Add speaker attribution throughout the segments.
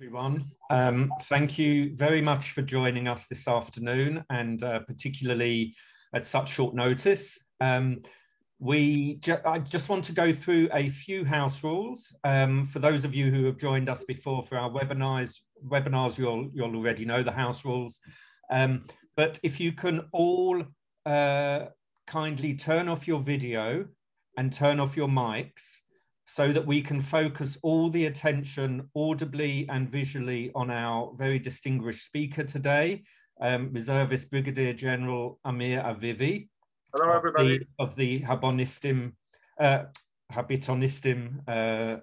Speaker 1: Everyone. Thank you very much for joining us this afternoon, and particularly at such short notice. I just want to go through a few house rules. For those of you who have joined us before for our webinars, you'll already know the house rules. But if you can all kindly turn off your video and turn off your mics, so that we can focus all the attention audibly and visually on our very distinguished speaker today, Reservist Brigadier General Amir Avivi.
Speaker 2: Hello, everybody.
Speaker 1: Of the Habithonistim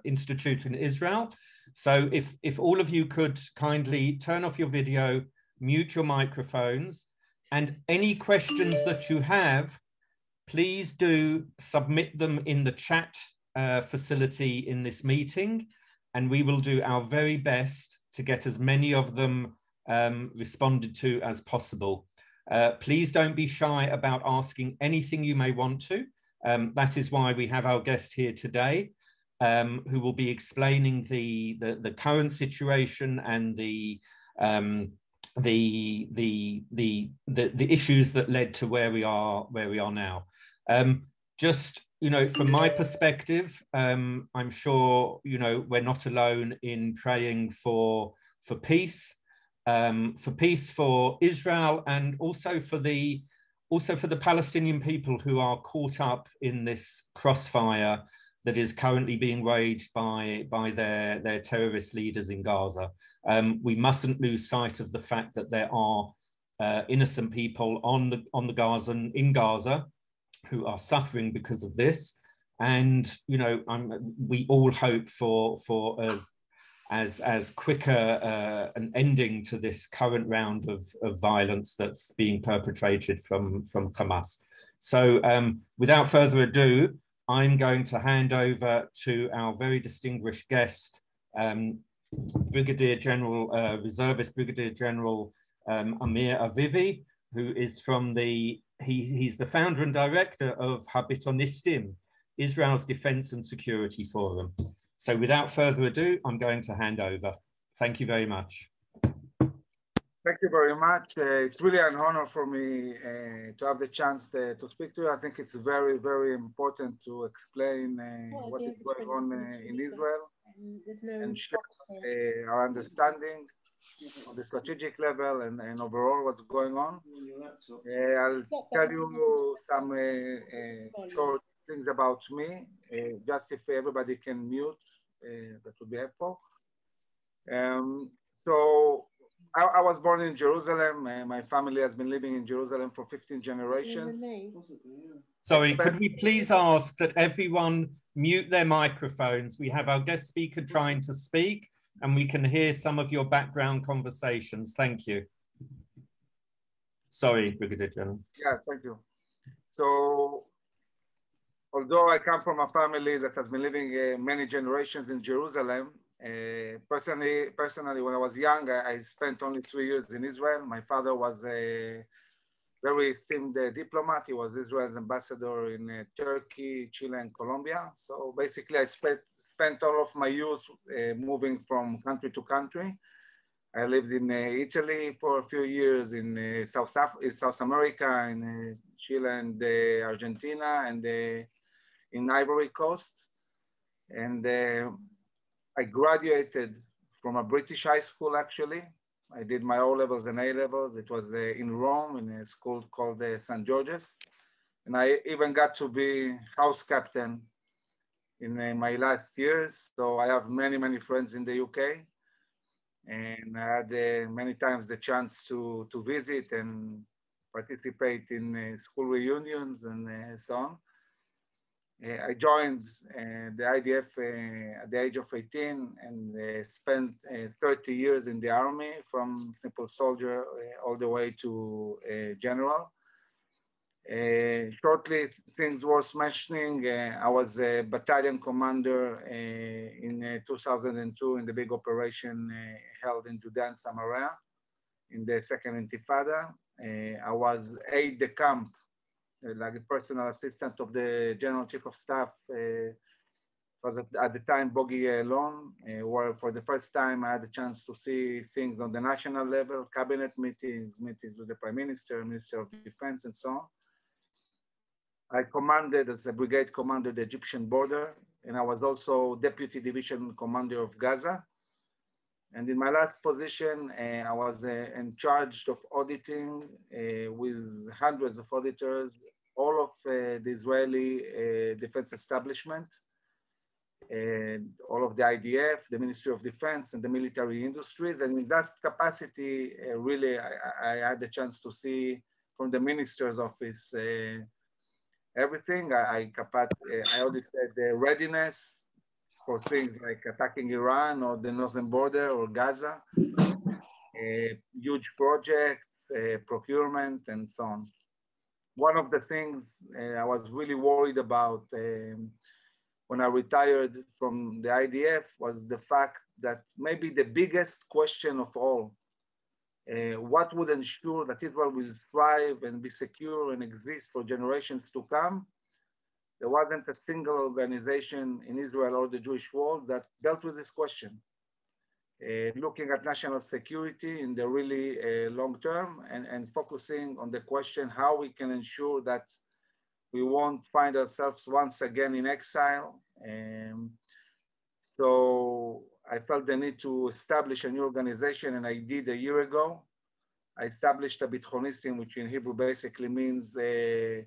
Speaker 1: Institute in Israel. So if all of you could kindly turn off your video, mute your microphones, and any questions that you have, please do submit them in the chat facility in this meeting, and we will do our very best to get as many of them responded to as possible. Please don't be shy about asking anything you may want to. That is why we have our guest here today, who will be explaining the current situation and the issues that led to where we are now. Just, you know, from my perspective, I'm sure, you know, we're not alone in praying for peace for Israel, and also for the Palestinian people who are caught up in this crossfire that is currently being waged by their terrorist leaders in Gaza. We mustn't lose sight of the fact that there are innocent people in Gaza who are suffering because of this, and you know, we all hope for as quicker an ending to this current round of violence that's being perpetrated from Hamas. So without further ado, I'm going to hand over to our very distinguished guest, Brigadier General, Reservist Brigadier General Amir Avivi, who is from he's the founder and director of Habithonistim, Israel's Defense and Security Forum. So without further ado, I'm going to hand over. Thank you very much.
Speaker 2: Thank you very much. It's really an honor for me to have the chance to speak to you. I think it's very, very important to explain what is going on in Israel and share our understanding on the strategic level and overall what's going on. I'll tell you some short things about me, just if everybody can mute, that would be helpful. So I was born in Jerusalem. My family has been living in Jerusalem for 15 generations.
Speaker 1: Sorry, could we please ask that everyone mute their microphones? We have our guest speaker trying to speak, and we can hear some of your background conversations. Thank you. Sorry, Brigadier General.
Speaker 2: Yeah, thank you. So, although I come from a family that has been living many generations in Jerusalem, personally, when I was young, I spent only 3 years in Israel. My father was a very esteemed diplomat. He was Israel's ambassador in Turkey, Chile, and Colombia. So basically, I spent all of my youth moving from country to country. I lived in Italy for a few years, in South America, in Chile and Argentina, and in Ivory Coast. And I graduated from a British high school, actually. I did my O-levels and A-levels. It was in Rome, in a school called St. George's. And I even got to be house captain in my last years. So I have many, many friends in the UK. And I had many times the chance to visit and participate in school reunions and so on. I joined the IDF at the age of 18 and spent 30 years in the army, from simple soldier all the way to general. Shortly, things worth mentioning, I was a battalion commander in 2002 in the big operation held in Judean Samaria in the Second Intifada. I was aide-de-camp, like a personal assistant of the General Chief of Staff was at the time Bogie alone, where for the first time I had the chance to see things on the national level, cabinet meetings, meetings with the Prime Minister, Minister of Defense, and so on. I commanded as a brigade commander the Egyptian border, and I was also deputy division commander of Gaza. And in my last position, I was in charge of auditing with hundreds of auditors, all of the Israeli defense establishment, and all of the IDF, the Ministry of Defense, and the military industries. And in that capacity, really, I had the chance to see from the minister's office everything. I audited the readiness for things like attacking Iran or the northern border or Gaza, huge projects, procurement, and so on. One of the things I was really worried about when I retired from the IDF was the fact that maybe the biggest question of all, what would ensure that Israel will thrive and be secure and exist for generations to come? There wasn't a single organization in Israel or the Jewish world that dealt with this question. Looking at national security in the really long term and focusing on the question how we can ensure that we won't find ourselves once again in exile. So I felt the need to establish a new organization, and I did a year ago. I established Habithonistim, which in Hebrew basically means the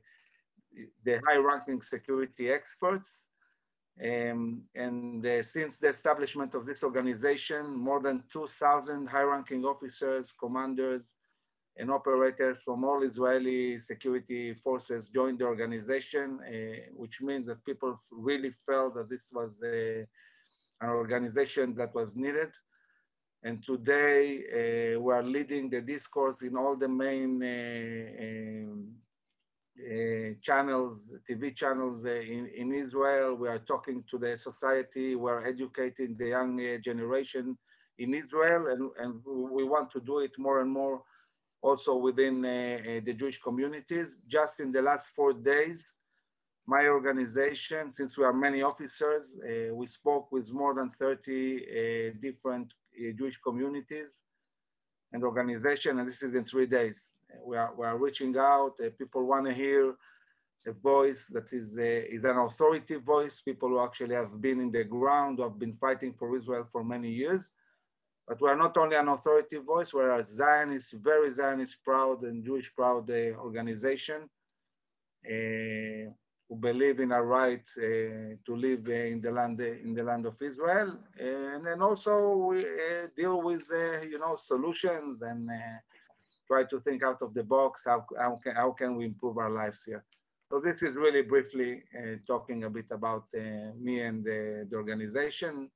Speaker 2: high-ranking security experts. Since the establishment of this organization, more than 2,000 high-ranking officers, commanders, and operators from all Israeli security forces joined the organization, which means that people really felt that this was an organization that was needed. And today, we are leading the discourse in all the main channels, TV channels in Israel. We are talking to the society. We are educating the young generation in Israel, and we want to do it more and more also within the Jewish communities. Just in the last 4 days, my organization, since we are many officers, we spoke with more than 30 different Jewish communities and organizations, and this is in 3 days. We are reaching out. People want to hear a voice that is an authority voice, people who actually have been in the ground, who have been fighting for Israel for many years. But we are not only an authority voice, we are a Zionist, very Zionist proud and Jewish proud organization who believe in our right to live in the land of Israel. And then also we deal with solutions and try to think out of the box. How can we improve our lives here? So this is really briefly talking a bit about me and the organization.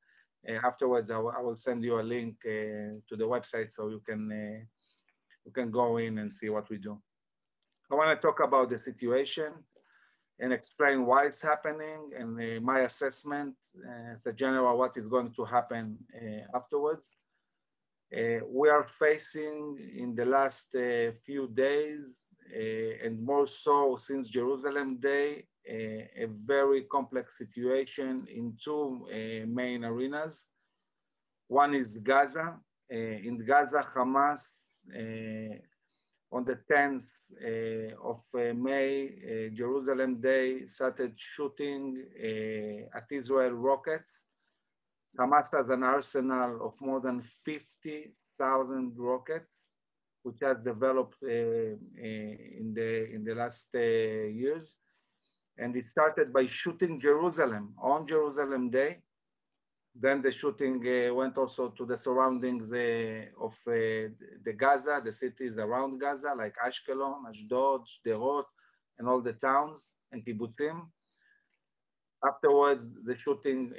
Speaker 2: Afterwards, I will send you a link to the website so you can go in and see what we do. I want to talk about the situation and explain why it's happening and my assessment as a general what is going to happen afterwards. We are facing in the last few days and more so since Jerusalem Day, a very complex situation in two main arenas. One is Gaza. In Gaza, Hamas, on the 10th of May, Jerusalem Day, started shooting at Israel rockets. Hamas has an arsenal of more than 50,000 rockets, which has developed in the last years. And it started by shooting Jerusalem on Jerusalem Day. Then the shooting went also to the surroundings of the Gaza, the cities around Gaza, like Ashkelon, Ashdod, Sderot, and all the towns and kibbutzim. Afterwards, the shooting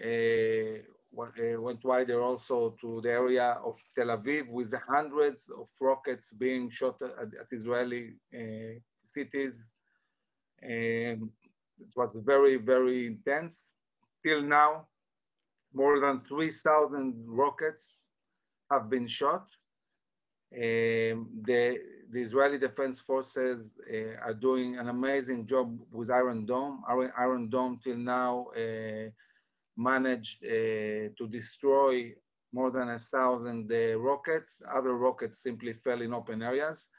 Speaker 2: went wider also to the area of Tel Aviv with hundreds of rockets being shot at Israeli cities. And it was very, very intense. Till now, more than 3,000 rockets have been shot. The Israeli Defense Forces are doing an amazing job with Iron Dome. Iron Dome till now managed to destroy more than 1,000 rockets. Other rockets simply fell in open areas.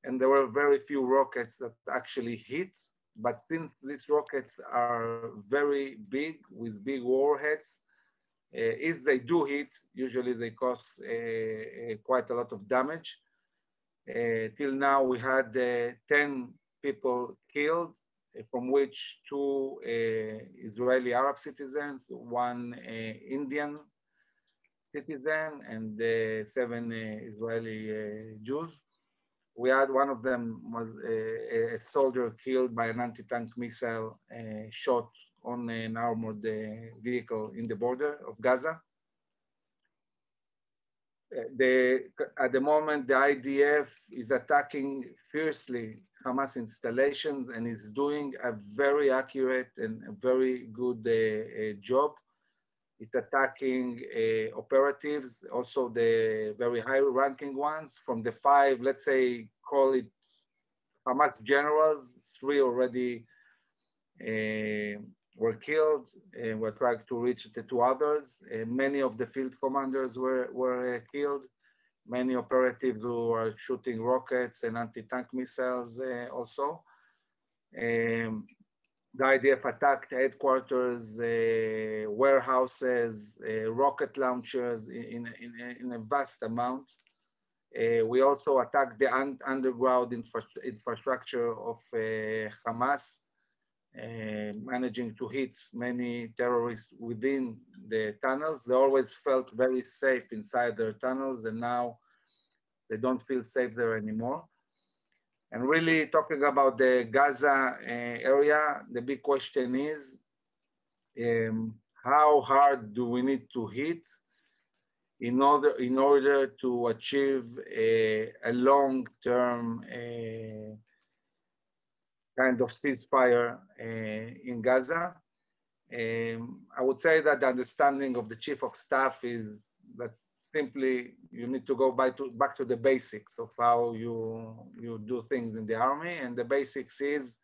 Speaker 2: And there were very few rockets that actually hit. But since these rockets are very big with big warheads, if they do hit, usually they cause quite a lot of damage. Till now, we had 10 people killed, from which 2 Israeli Arab citizens, 1 Indian citizen, and 7 Israeli Jews. We had one of them was a soldier killed by an anti-tank missile shot on an armored vehicle in the border of Gaza. At the moment, the IDF is attacking fiercely Hamas installations and is doing a very accurate and a very good job. It's attacking operatives, also the very high-ranking ones. From the 5, let's say, call it Hamas generals, 3 already were killed, and we're trying to reach the 2 others. Many of the field commanders were killed. Many operatives who are shooting rockets and anti-tank missiles also. The IDF attacked headquarters, warehouses, rocket launchers in a vast amount. We also attacked the underground infrastructure of Hamas, managing to hit many terrorists within the tunnels. They always felt very safe inside their tunnels, and now they don't feel safe there anymore. And really talking about the Gaza area, the big question is, how hard do we need to hit in order to achieve a long-term kind of ceasefire in Gaza? I would say that the understanding of the chief of staff is that simply you need to go back to the basics of how you do things in the army. And the basics is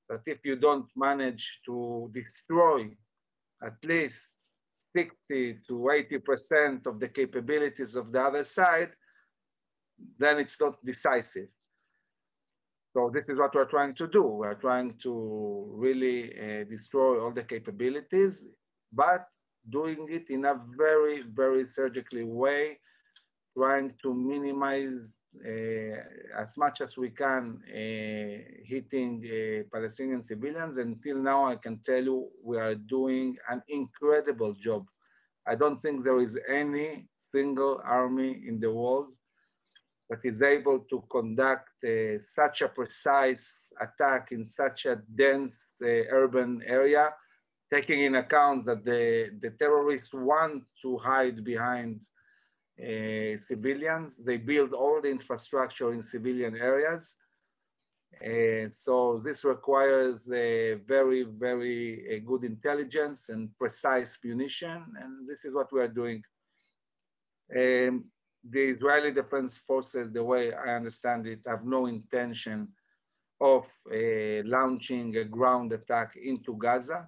Speaker 2: that if you don't manage to destroy at least 60 to 80% of the capabilities of the other side, then it's not decisive. So this is what we're trying to do. We're trying to really destroy all the capabilities, but doing it in a very, very surgically way, trying to minimize as much as we can hitting Palestinian civilians. Until now, I can tell you we are doing an incredible job. I don't think there is any single army in the world that is able to conduct such a precise attack in such a dense urban area, taking in account that the terrorists want to hide behind civilians. They build all the infrastructure in civilian areas. So this requires a very, very good intelligence and precise munition, and this is what we are doing. The Israeli Defense Forces, the way I understand it, have no intention of launching a ground attack into Gaza.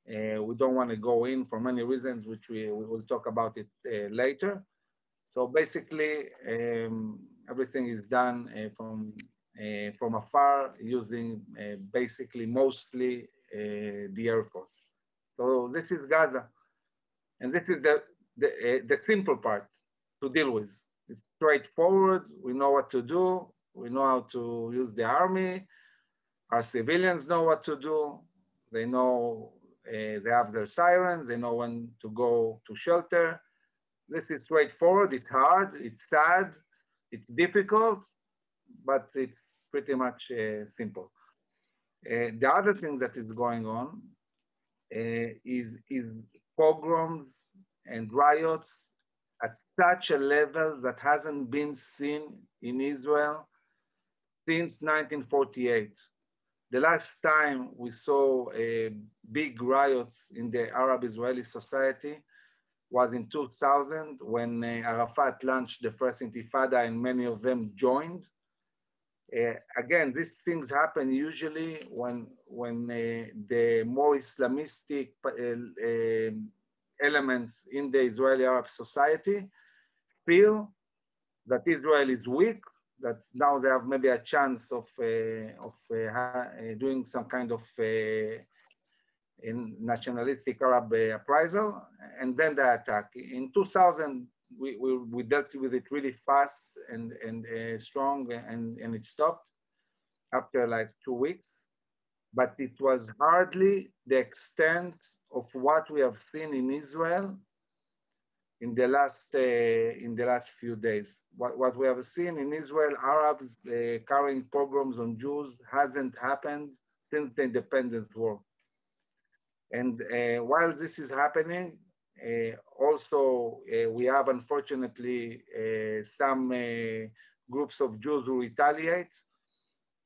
Speaker 2: We don't want to go in for many reasons, which we will talk about it later. So basically, everything is done from afar using basically mostly the Air Force. So this is Gaza. And this is the simple part to deal with. It's straightforward. We know what to do. We know how to use the army. Our civilians know what to do. They know they have their sirens. They know when to go to shelter. This is straightforward. It's hard. It's sad. It's difficult, but it's pretty much simple. The other thing that is going on is pogroms and riots at such a level that hasn't been seen in Israel since 1948. The last time we saw big riots in the Arab-Israeli society was in 2000 when Arafat launched the first Intifada and many of them joined. Again, these things happen usually when the more Islamistic elements in the Israeli Arab society feel that Israel is weak, that now they have maybe a chance of doing some kind of nationalistic Arab appraisal, and then they attack. In 2000, we dealt with it really fast and strong, and it stopped after like 2 weeks. But it was hardly the extent of what we have seen in Israel in the last few days. What we have seen in Israel, Arabs carrying pogroms on Jews hasn't happened since the independence war. And while this is happening, also we have unfortunately some groups of Jews who retaliate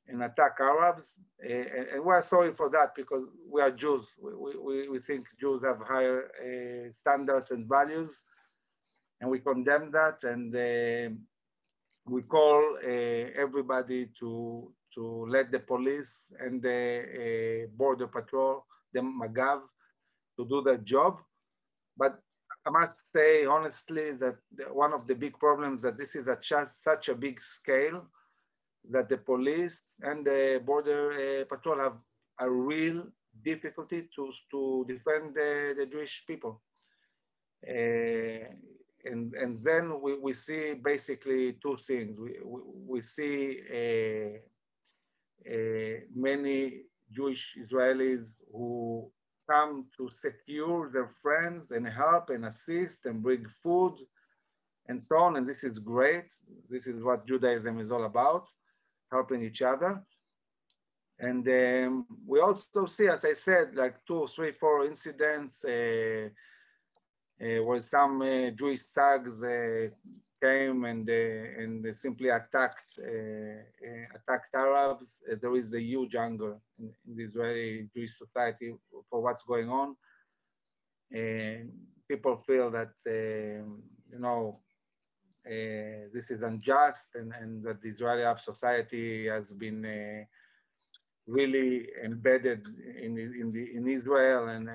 Speaker 2: and attack Arabs. And we're sorry for that because we are Jews. We think Jews have higher standards and values, and we condemn that. And we call everybody to let the police and the border patrol, the Magav, to do their job. But I must say honestly that one of the big problems that this is at such a big scale that the police and the border patrol have a real difficulty to defend the Jewish people. And then we see basically two things. We see many Jewish Israelis who come to secure their friends and help and assist and bring food and so on. And this is great. This is what Judaism is all about, helping each other. And we also see, as I said, like 2, 3, 4 incidents where some Jewish thugs came and they simply attacked Arabs. There is a huge anger in the Israeli Jewish society for what's going on. And people feel that, this is unjust and that the Israeli Arab society has been really embedded in Israel and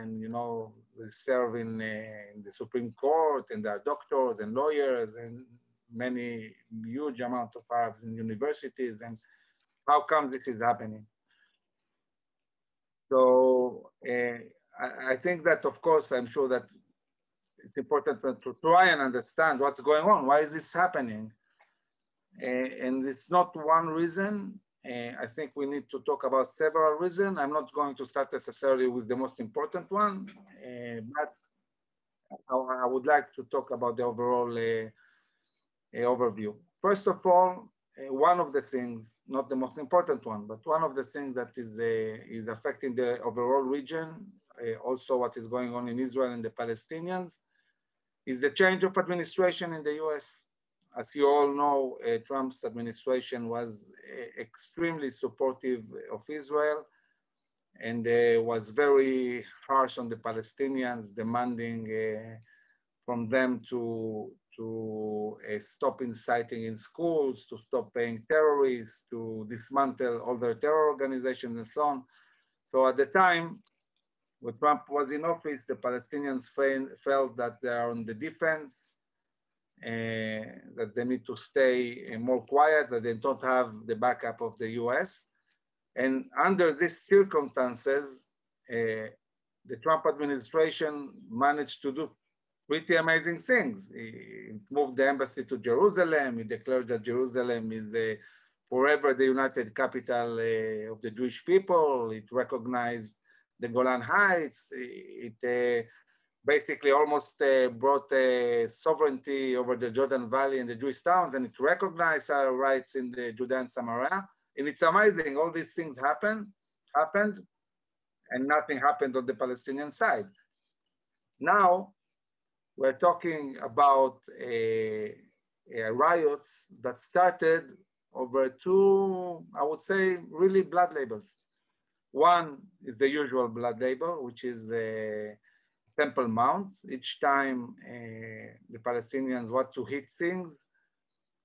Speaker 2: they serve in the Supreme Court, and there are doctors and lawyers and many huge amount of Arabs in universities, and how come this is happening? So I think that, of course, I'm sure that it's important to try and understand what's going on. Why is this happening? And it's not one reason. I think we need to talk about several reasons. I'm not going to start necessarily with the most important one, but I would like to talk about the overall overview. First of all, one of the things, not the most important one, but one of the things that is affecting the overall region, also what is going on in Israel and the Palestinians, is the change of administration in the US. As you all know, Trump's administration was extremely supportive of Israel and was very harsh on the Palestinians, demanding from them to stop inciting in schools, to stop paying terrorists, to dismantle all their terror organizations and so on. So at the time, when Trump was in office, the Palestinians felt that they are on the defense, that they need to stay more quiet, that they don't have the backup of the US. And under these circumstances, the Trump administration managed to do pretty amazing things. He moved the embassy to Jerusalem. He declared that Jerusalem is forever the united capital of the Jewish people. It recognized the Golan Heights. It basically almost brought sovereignty over the Jordan Valley and the Jewish towns, and it recognized our rights in the Judea and Samaria. And it's amazing, all these things happened, and nothing happened on the Palestinian side. Now, we're talking about riots that started over two, I would say, really blood labels. One is the usual blood label, which is the Temple Mount. Each time the Palestinians want to hit things,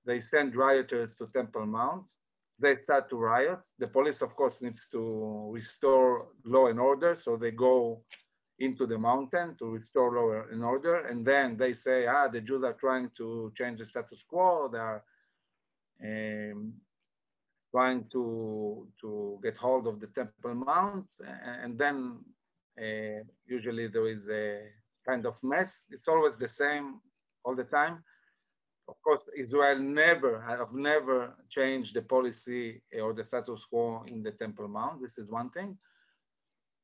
Speaker 2: they send rioters to Temple Mount. they start to riot. The police, of course, needs to restore law and order, so they go into the mountain to restore law and order, and then they say, the Jews are trying to change the status quo, they are trying to get hold of the Temple Mount, and then usually there is a kind of mess. It's always the same all the time. Of course, Israel have never changed the policy or the status quo in the Temple Mount. This is one thing.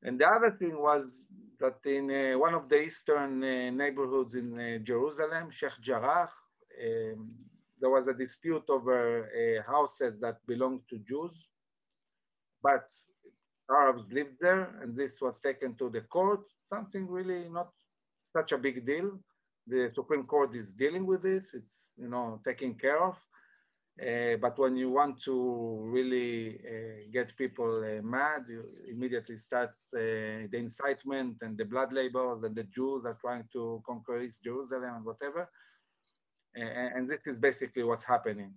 Speaker 2: And the other thing was that in one of the eastern neighborhoods in Jerusalem, Sheikh Jarrah, there was a dispute over houses that belonged to Jews, but Arabs lived there, and this was taken to the court, something really not such a big deal. The Supreme Court is dealing with this, it's taken care of. But when you want to really get people mad, you immediately start the incitement and the blood labels, and the Jews are trying to conquer East Jerusalem and whatever. And this is basically what's happening.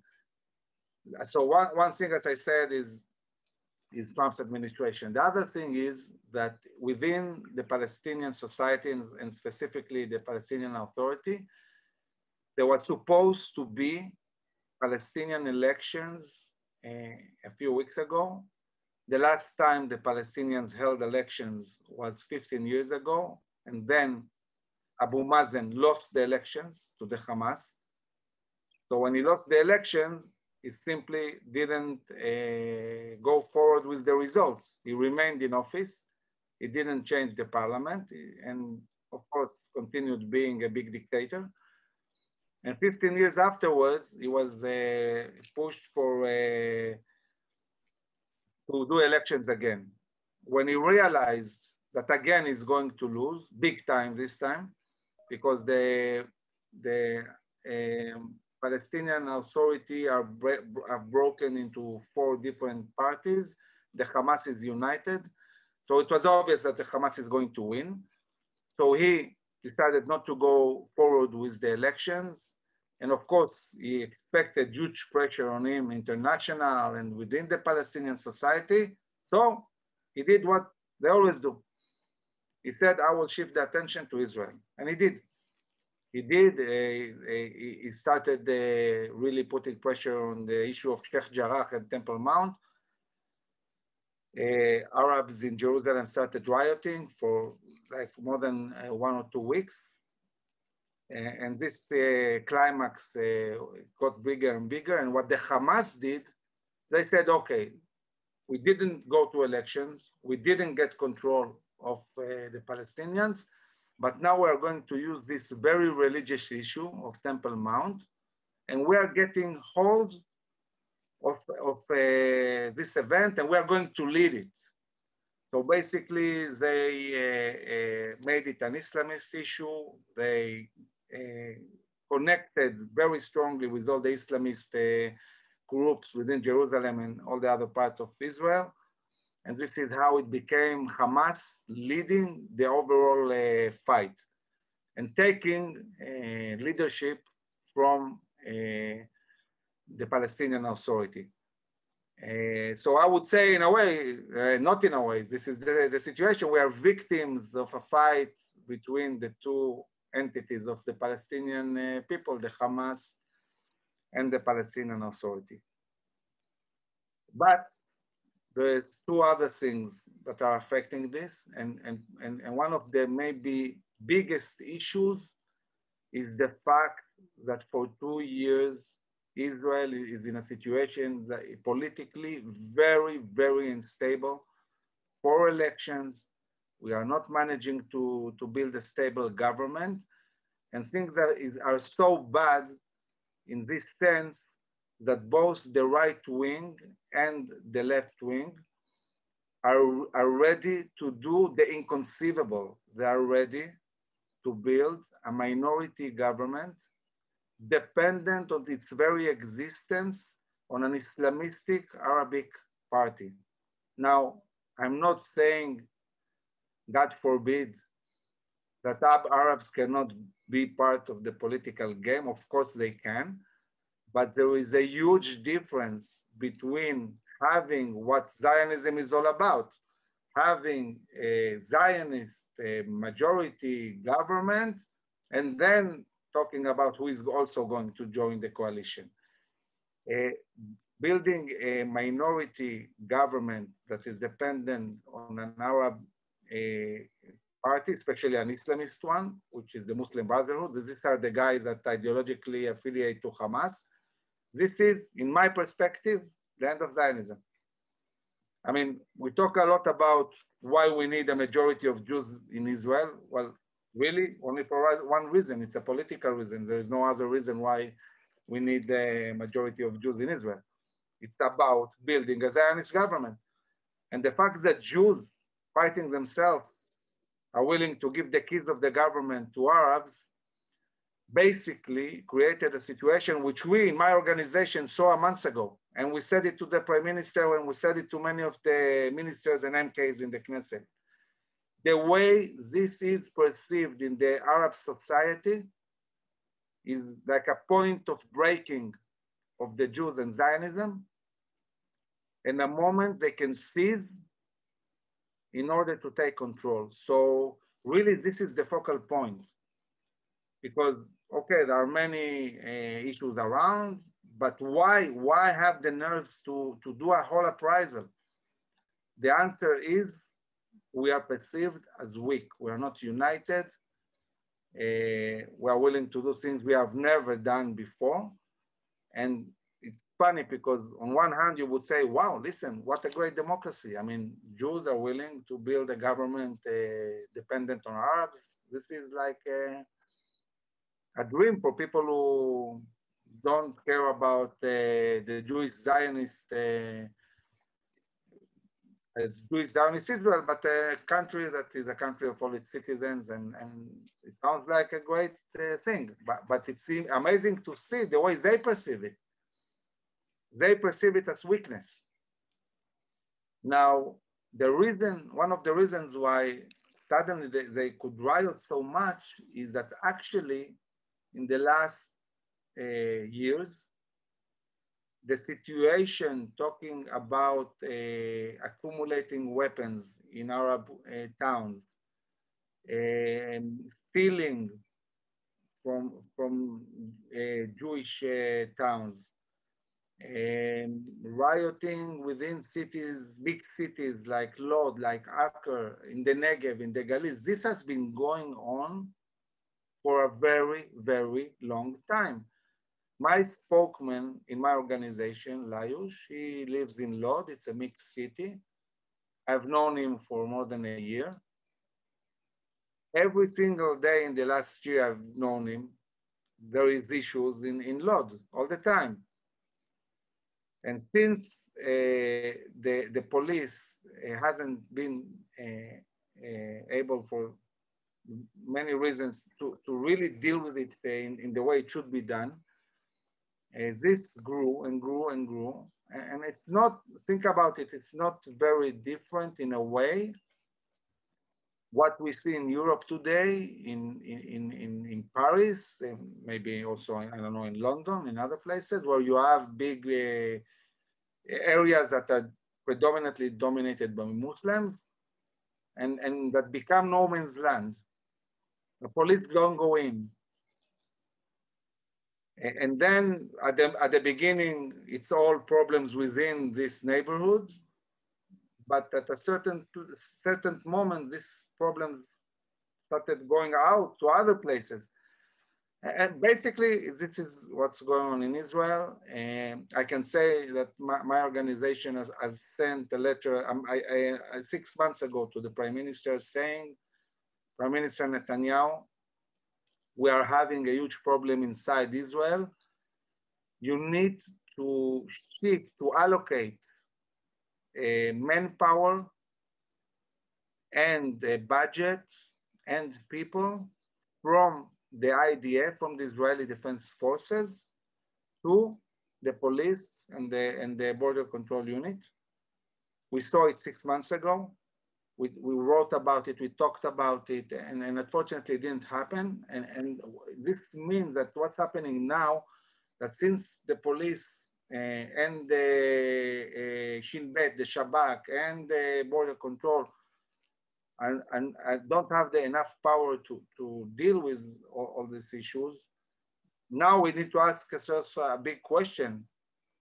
Speaker 2: So one thing, as I said, is Trump's administration. The other thing is that within the Palestinian society, and specifically the Palestinian Authority, there was supposed to be Palestinian elections a few weeks ago. The last time the Palestinians held elections was 15 years ago, and then Abu Mazen lost the elections to the Hamas. So when he lost the elections, he simply didn't go forward with the results. He remained in office. He didn't change the parliament, and of course continued being a big dictator. And 15 years afterwards, he was pushed for to do elections again. When he realized that again he's going to lose, big time this time, because the Palestinian Authority are broken into 4 different parties. The Hamas is united. So it was obvious that the Hamas is going to win. So he decided not to go forward with the elections. And of course, he expected huge pressure on him, international and within the Palestinian society. So he did what they always do. He said, I will shift the attention to Israel. And he did. He did. He started really putting pressure on the issue of Sheikh Jarrah and Temple Mount. Arabs in Jerusalem started rioting for like more than 1 or 2 weeks. And this climax got bigger and bigger. And what the Hamas did, they said, okay, we didn't go to elections. We didn't get control of the Palestinians. But now we're going to use this very religious issue of Temple Mount, and we're getting hold of this event, and we're going to lead it. So basically, they made it an Islamist issue. They connected very strongly with all the Islamist groups within Jerusalem and all the other parts of Israel. And this is how it became Hamas leading the overall fight and taking leadership from the Palestinian Authority. So I would say in a way, not in a way, this is the situation. We are victims of a fight between the 2 entities of the Palestinian people, the Hamas and the Palestinian Authority. But there's 2 other things that are affecting this, and one of the maybe biggest issues is the fact that for 2 years, Israel is in a situation that politically very, very unstable. 4 elections, we are not managing to build a stable government, and things that are so bad in this sense that both the right wing and the left wing are ready to do the inconceivable. They are ready to build a minority government dependent on its very existence on an Islamistic Arabic party. Now, I'm not saying, God forbid, that Arabs cannot be part of the political game. Of course they can. But there is a huge difference between having what Zionism is all about, having a Zionist majority government, and then talking about who is also going to join the coalition. Building a minority government that is dependent on an Arab party, especially an Islamist one, which is the Muslim Brotherhood. These are the guys that ideologically affiliate to Hamas. This is, in my perspective, the end of Zionism. I mean, we talk a lot about why we need a majority of Jews in Israel. Well, really, only for one reason. It's a political reason. There is no other reason why we need a majority of Jews in Israel. It's about building a Zionist government. And the fact that Jews fighting themselves are willing to give the keys of the government to Arabs basically created a situation which we in my organization saw months ago. And we said it to the Prime Minister and we said it to many of the ministers and MKs in the Knesset. The way this is perceived in the Arab society is like a point of breaking of the Jews and Zionism, and a moment they can seize in order to take control. So really this is the focal point, because okay, there are many issues around, but why have the nerves to do a whole appraisal? The answer is we are perceived as weak. We are not united. We are willing to do things we have never done before. And it's funny because on one hand you would say, wow, listen, what a great democracy. I mean, Jews are willing to build a government dependent on Arabs. This is like a dream for people who don't care about the Jewish Zionist Jewish Zionist Israel, but a country that is a country of all its citizens, and it sounds like a great thing. But it's amazing to see the way they perceive it. They perceive it as weakness. Now, one of the reasons why suddenly they could riot so much is that actually in the last years, the situation talking about accumulating weapons in Arab towns, stealing from Jewish towns, rioting within cities, big cities like Lod, like Acre, in the Negev, in the Galiz. This has been going on for a very, very long time. My spokesman in my organization, Layush, he lives in Lod. It's a mixed city. I've known him for more than a year. Every single day in the last year I've known him, there is issues in Lod all the time. And since the police hasn't been able for many reasons to really deal with it in the way it should be done, this grew and grew and grew. And it's not, think about it, it's not very different in a way what we see in Europe today, in Paris, and maybe also, I don't know, in London, in other places where you have big areas that are predominantly dominated by Muslims and that become no man's land. The police don't go in. And then at the beginning, it's all problems within this neighborhood. But at a certain moment, this problem started going out to other places. And basically, this is what's going on in Israel. And I can say that my organization has sent a letter 6 months ago to the Prime Minister saying, Prime Minister Netanyahu, we are having a huge problem inside Israel. You need to shift, to allocate manpower and budget and people from the IDF, from the Israeli Defense Forces, to the police and the border control unit. We saw it 6 months ago. We wrote about it, we talked about it, and unfortunately it didn't happen. And this means that what's happening now that since the police and the Shin Bet, the Shabak, and the border control, and don't have enough power to deal with all these issues, now we need to ask ourselves a big question.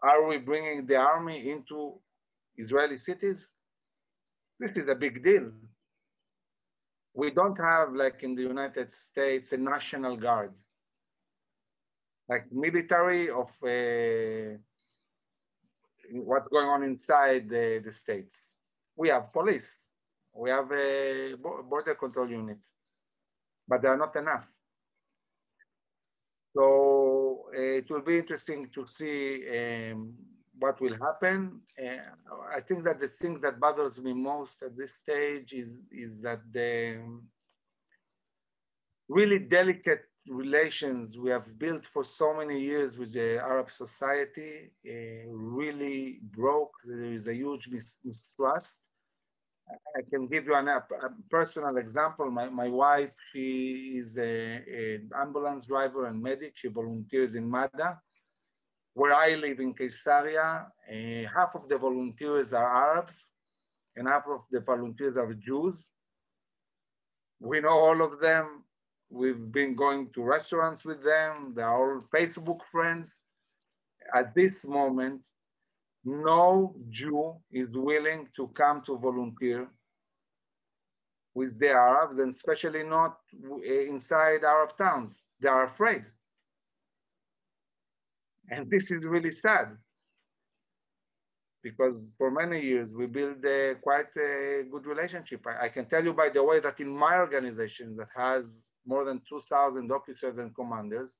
Speaker 2: Are we bringing the army into Israeli cities? This is a big deal. We don't have, like in the United States, a national guard, like military of what's going on inside the states. We have police, we have border control units, but they are not enough. So it will be interesting to see what will happen. I think that the thing that bothers me most at this stage is that the really delicate relations we have built for so many years with the Arab society really broke. There is a huge mistrust. I can give you a personal example. My wife, she is an ambulance driver and medic. She volunteers in Mada. Where I live in Caesarea, half of the volunteers are Arabs and half of the volunteers are Jews. We know all of them. We've been going to restaurants with them. They're all Facebook friends. At this moment, no Jew is willing to come to volunteer with the Arabs, and especially not inside Arab towns. They are afraid. And this is really sad, because for many years we built quite a good relationship. I can tell you, by the way, that in my organization that has more than 2,000 officers and commanders,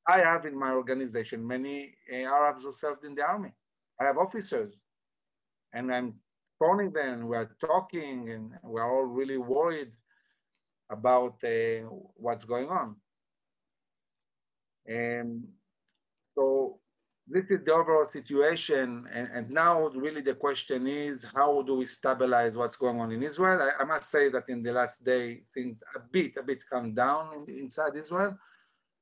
Speaker 2: I have in my organization many Arabs who served in the army. I have officers, and I'm phoning them, we're talking, and we're all really worried about what's going on. And so this is the overall situation. And now really the question is, how do we stabilize what's going on in Israel? I must say that in the last day, things a bit calmed down inside Israel.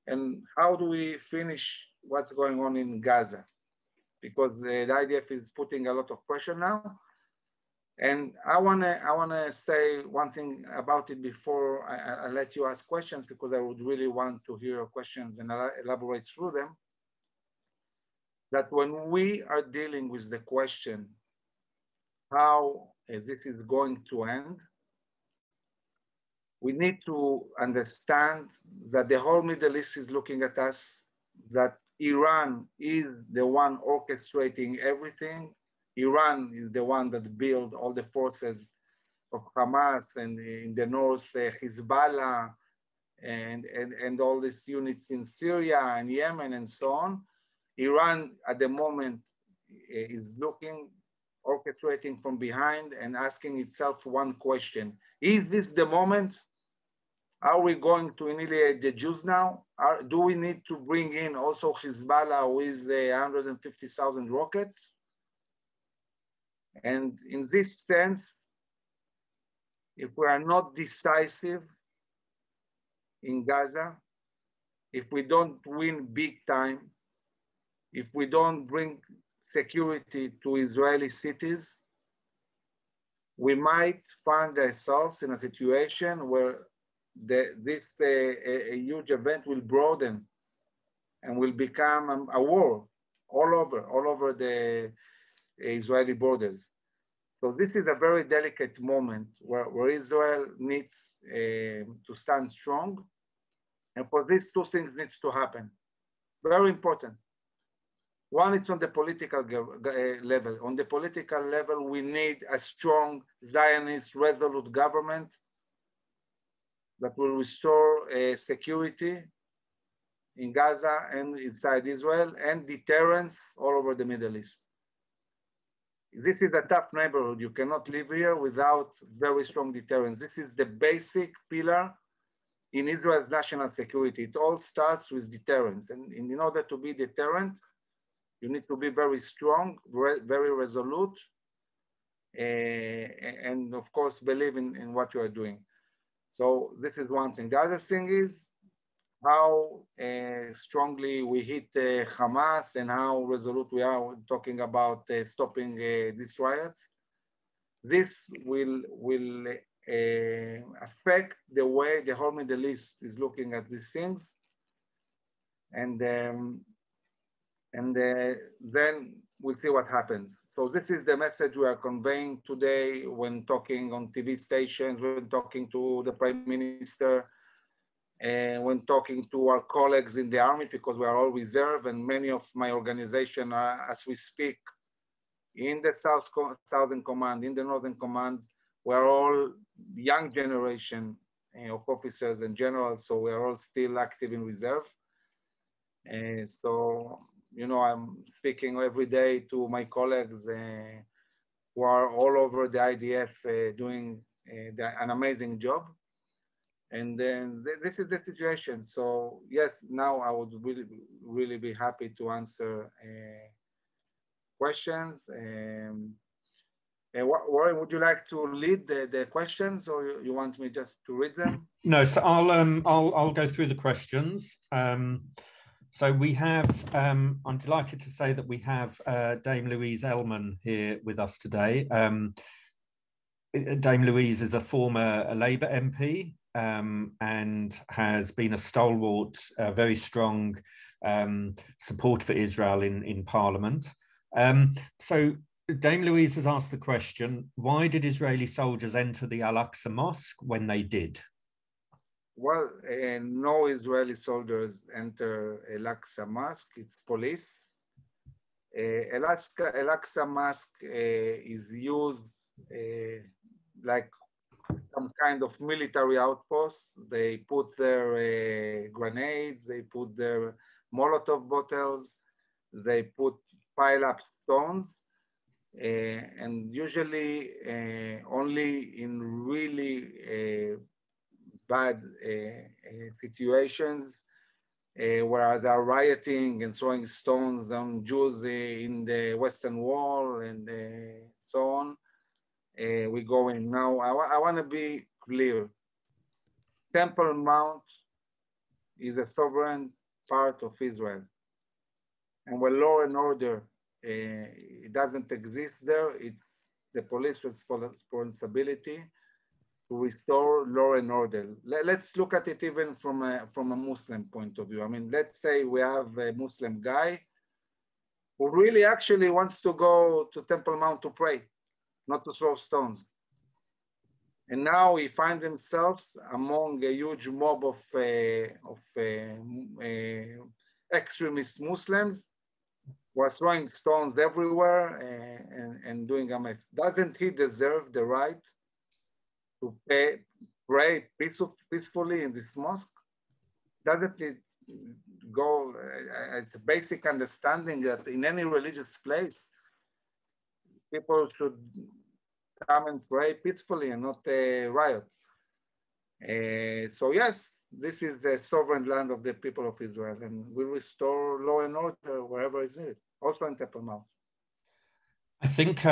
Speaker 2: And how do we finish what's going on in Gaza? Because the IDF is putting a lot of pressure now. And I wanna say one thing about it before I let you ask questions, because I would really want to hear your questions and elaborate through them. That when we are dealing with the question how this is going to end, we need to understand that the whole Middle East is looking at us, that Iran is the one orchestrating everything. Iran is the one that built all the forces of Hamas, and in the north, Hezbollah, and all these units in Syria and Yemen and so on. Iran at the moment is looking, orchestrating from behind and asking itself one question. Is this the moment? Are we going to annihilate the Jews now? Do we need to bring in also Hezbollah with 150,000 rockets? And in this sense, if we are not decisive in Gaza, if we don't win big time, if we don't bring security to Israeli cities, we might find ourselves in a situation where this huge event will broaden and will become a war all over the Israeli borders. So this is a very delicate moment where Israel needs to stand strong. And for this, two things needs to happen. Very important. One is on the political level. On the political level, we need a strong Zionist resolute government that will restore security in Gaza and inside Israel, and deterrence all over the Middle East. This is a tough neighborhood. You cannot live here without very strong deterrence. This is the basic pillar in Israel's national security. It all starts with deterrence. And in order to be deterrent, you need to be very strong, very resolute, and of course, believe in what you are doing. So this is one thing. The other thing is, how strongly we hit Hamas and how resolute we are talking about stopping these riots. This will affect the way the whole Middle East is looking at these things, and then we'll see what happens. So this is the message we are conveying today when talking on TV stations, when talking to the Prime Minister, when talking to our colleagues in the army, because we are all reserve, and many of my organization are, as we speak, in the Southern Command, in the Northern Command, we're all young generation of officers and generals, so we're all still active in reserve. So, you know, I'm speaking every day to my colleagues who are all over the IDF doing an amazing job. And then this is the situation. So yes, now I would really be happy to answer questions. Warren, would you like to lead the questions, or you want me just to read them?
Speaker 1: No, so I'll go through the questions. So we have, I'm delighted to say that we have Dame Louise Ellman here with us today. Dame Louise is a former Labour MP and has been a stalwart, very strong support for Israel in Parliament. So Dame Louise has asked the question, why did Israeli soldiers enter the Al-Aqsa Mosque when they did?
Speaker 2: Well, no Israeli soldiers enter Al-Aqsa Mosque, it's police. Al-Aqsa Mosque is used like some kind of military outpost. They put their grenades, they put their Molotov bottles, they pile up stones, and usually only in really bad situations where they're rioting and throwing stones on Jews in the Western Wall and so on. We go in. Now, I want to be clear. Temple Mount is a sovereign part of Israel. And when law and order it doesn't exist there, it's the police responsibility to restore law and order. Let's look at it even from a Muslim point of view. I mean, let's say we have a Muslim guy who really actually wants to go to Temple Mount to pray, not to throw stones. And now he finds himself among a huge mob of extremist Muslims who are throwing stones everywhere and doing a mess. Doesn't he deserve the right to pray peacefully in this mosque? Doesn't it go, it's a basic understanding that in any religious place, people should come and pray peacefully and not riot. So yes, this is the sovereign land of the people of Israel, and we restore law and order wherever it's needed, also in Temple Mount.
Speaker 1: I think,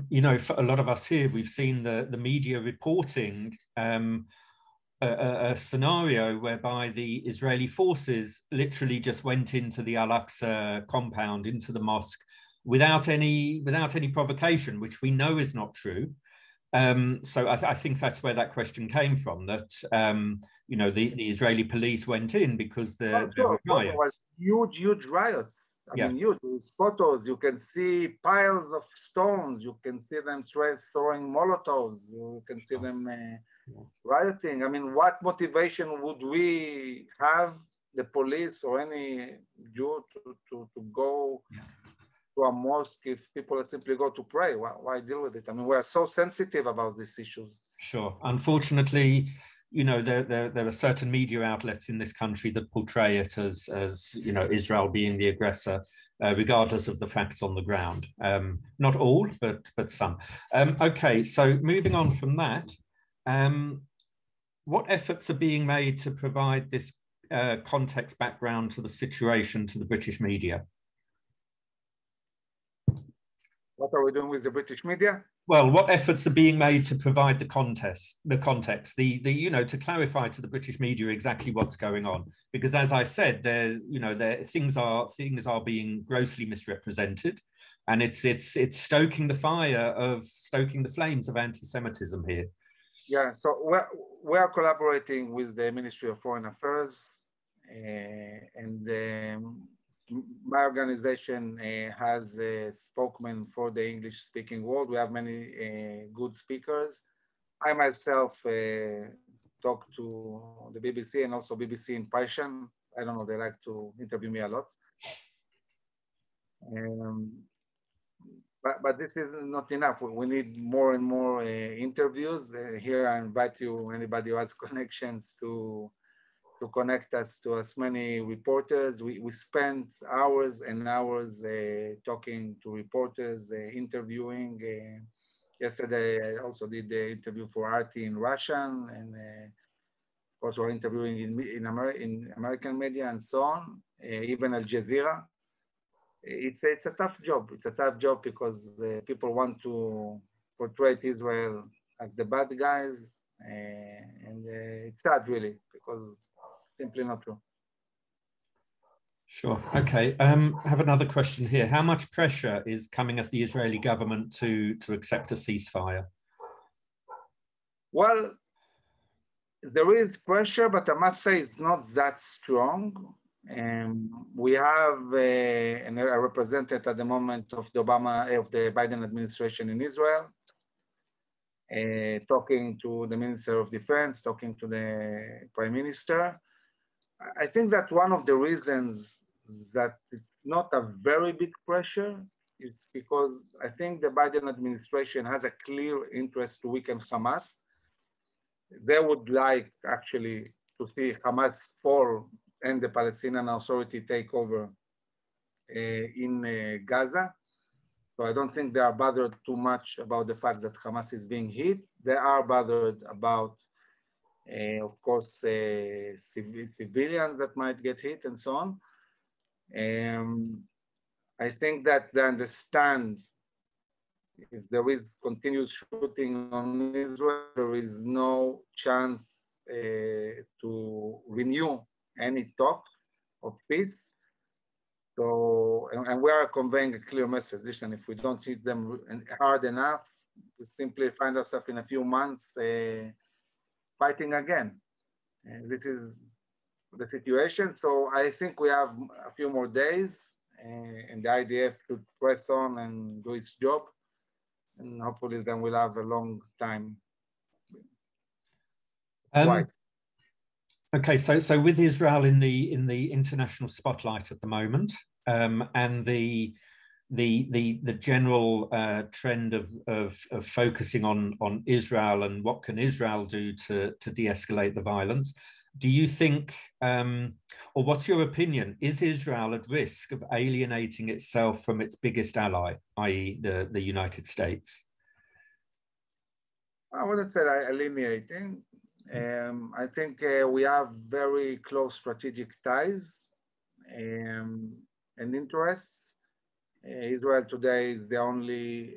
Speaker 1: you know, for a lot of us here, we've seen the media reporting a scenario whereby the Israeli forces literally just went into the Al-Aqsa compound, into the mosque, without any provocation, which we know is not true. So I think that's where that question came from, that, you know, the Israeli police went in because there were riots.
Speaker 2: Was huge riots. I mean, huge. There's photos. You can see piles of stones. You can see them throwing Molotovs. You can see them rioting. I mean, what motivation would we have, the police or any Jew, to go to a mosque if people simply go to pray? Why deal with it? I mean, we are so sensitive about these issues.
Speaker 1: Sure. Unfortunately, you know, there are certain media outlets in this country that portray it as you know, Israel being the aggressor, regardless of the facts on the ground. Not all, but some. Okay, so moving on from that, what efforts are being made to provide this context background to the situation to the British media?
Speaker 2: What are we doing with the British media?
Speaker 1: Well, what efforts are being made to provide the context, to clarify to the British media exactly what's going on? Because, as I said, things are being grossly misrepresented, and it's stoking the flames of anti-Semitism here.
Speaker 2: Yeah, so we are collaborating with the Ministry of Foreign Affairs, and my organization has a spokesman for the English-speaking world. We have many good speakers. I myself talk to the BBC and also BBC in Persian. I don't know, they like to interview me a lot. But this is not enough. We need more and more interviews. Here I invite you, anybody who has connections, to connect us to as many reporters. We spent hours and hours talking to reporters, interviewing. Yesterday I also did the interview for RT in Russian, and of course we're interviewing in American media and so on, even Al Jazeera. It's a tough job. It's a tough job because people want to portray Israel as the bad guys, and it's sad really, because simply not true.
Speaker 1: Sure. Okay. I have another question here. How much pressure is coming at the Israeli government to accept a ceasefire?
Speaker 2: Well, there is pressure, but I must say it's not that strong. We have a representative at the moment of the Biden administration in Israel, talking to the Minister of Defense, talking to the Prime Minister. I think that one of the reasons that it's not a very big pressure is because I think the Biden administration has a clear interest to weaken Hamas. They would like actually to see Hamas fall and the Palestinian Authority take over in Gaza. So I don't think they are bothered too much about the fact that Hamas is being hit. They are bothered about, of course, civilians that might get hit and so on. I think that they understand if there is continued shooting on Israel, there is no chance to renew any talk of peace. So, and we are conveying a clear message. Listen, if we don't hit them hard enough, we simply find ourselves in a few months fighting again. And this is the situation. So I think we have a few more days, and the IDF should press on and do its job. And hopefully then we'll have a long time.
Speaker 1: Okay, so with Israel in the international spotlight at the moment, and the general trend of focusing on Israel and what can Israel do to de-escalate the violence, do you think, or what's your opinion, is Israel at risk of alienating itself from its biggest ally, i.e. the United States?
Speaker 2: I wouldn't say alienating. I think we have very close strategic ties and interests. Israel today is the only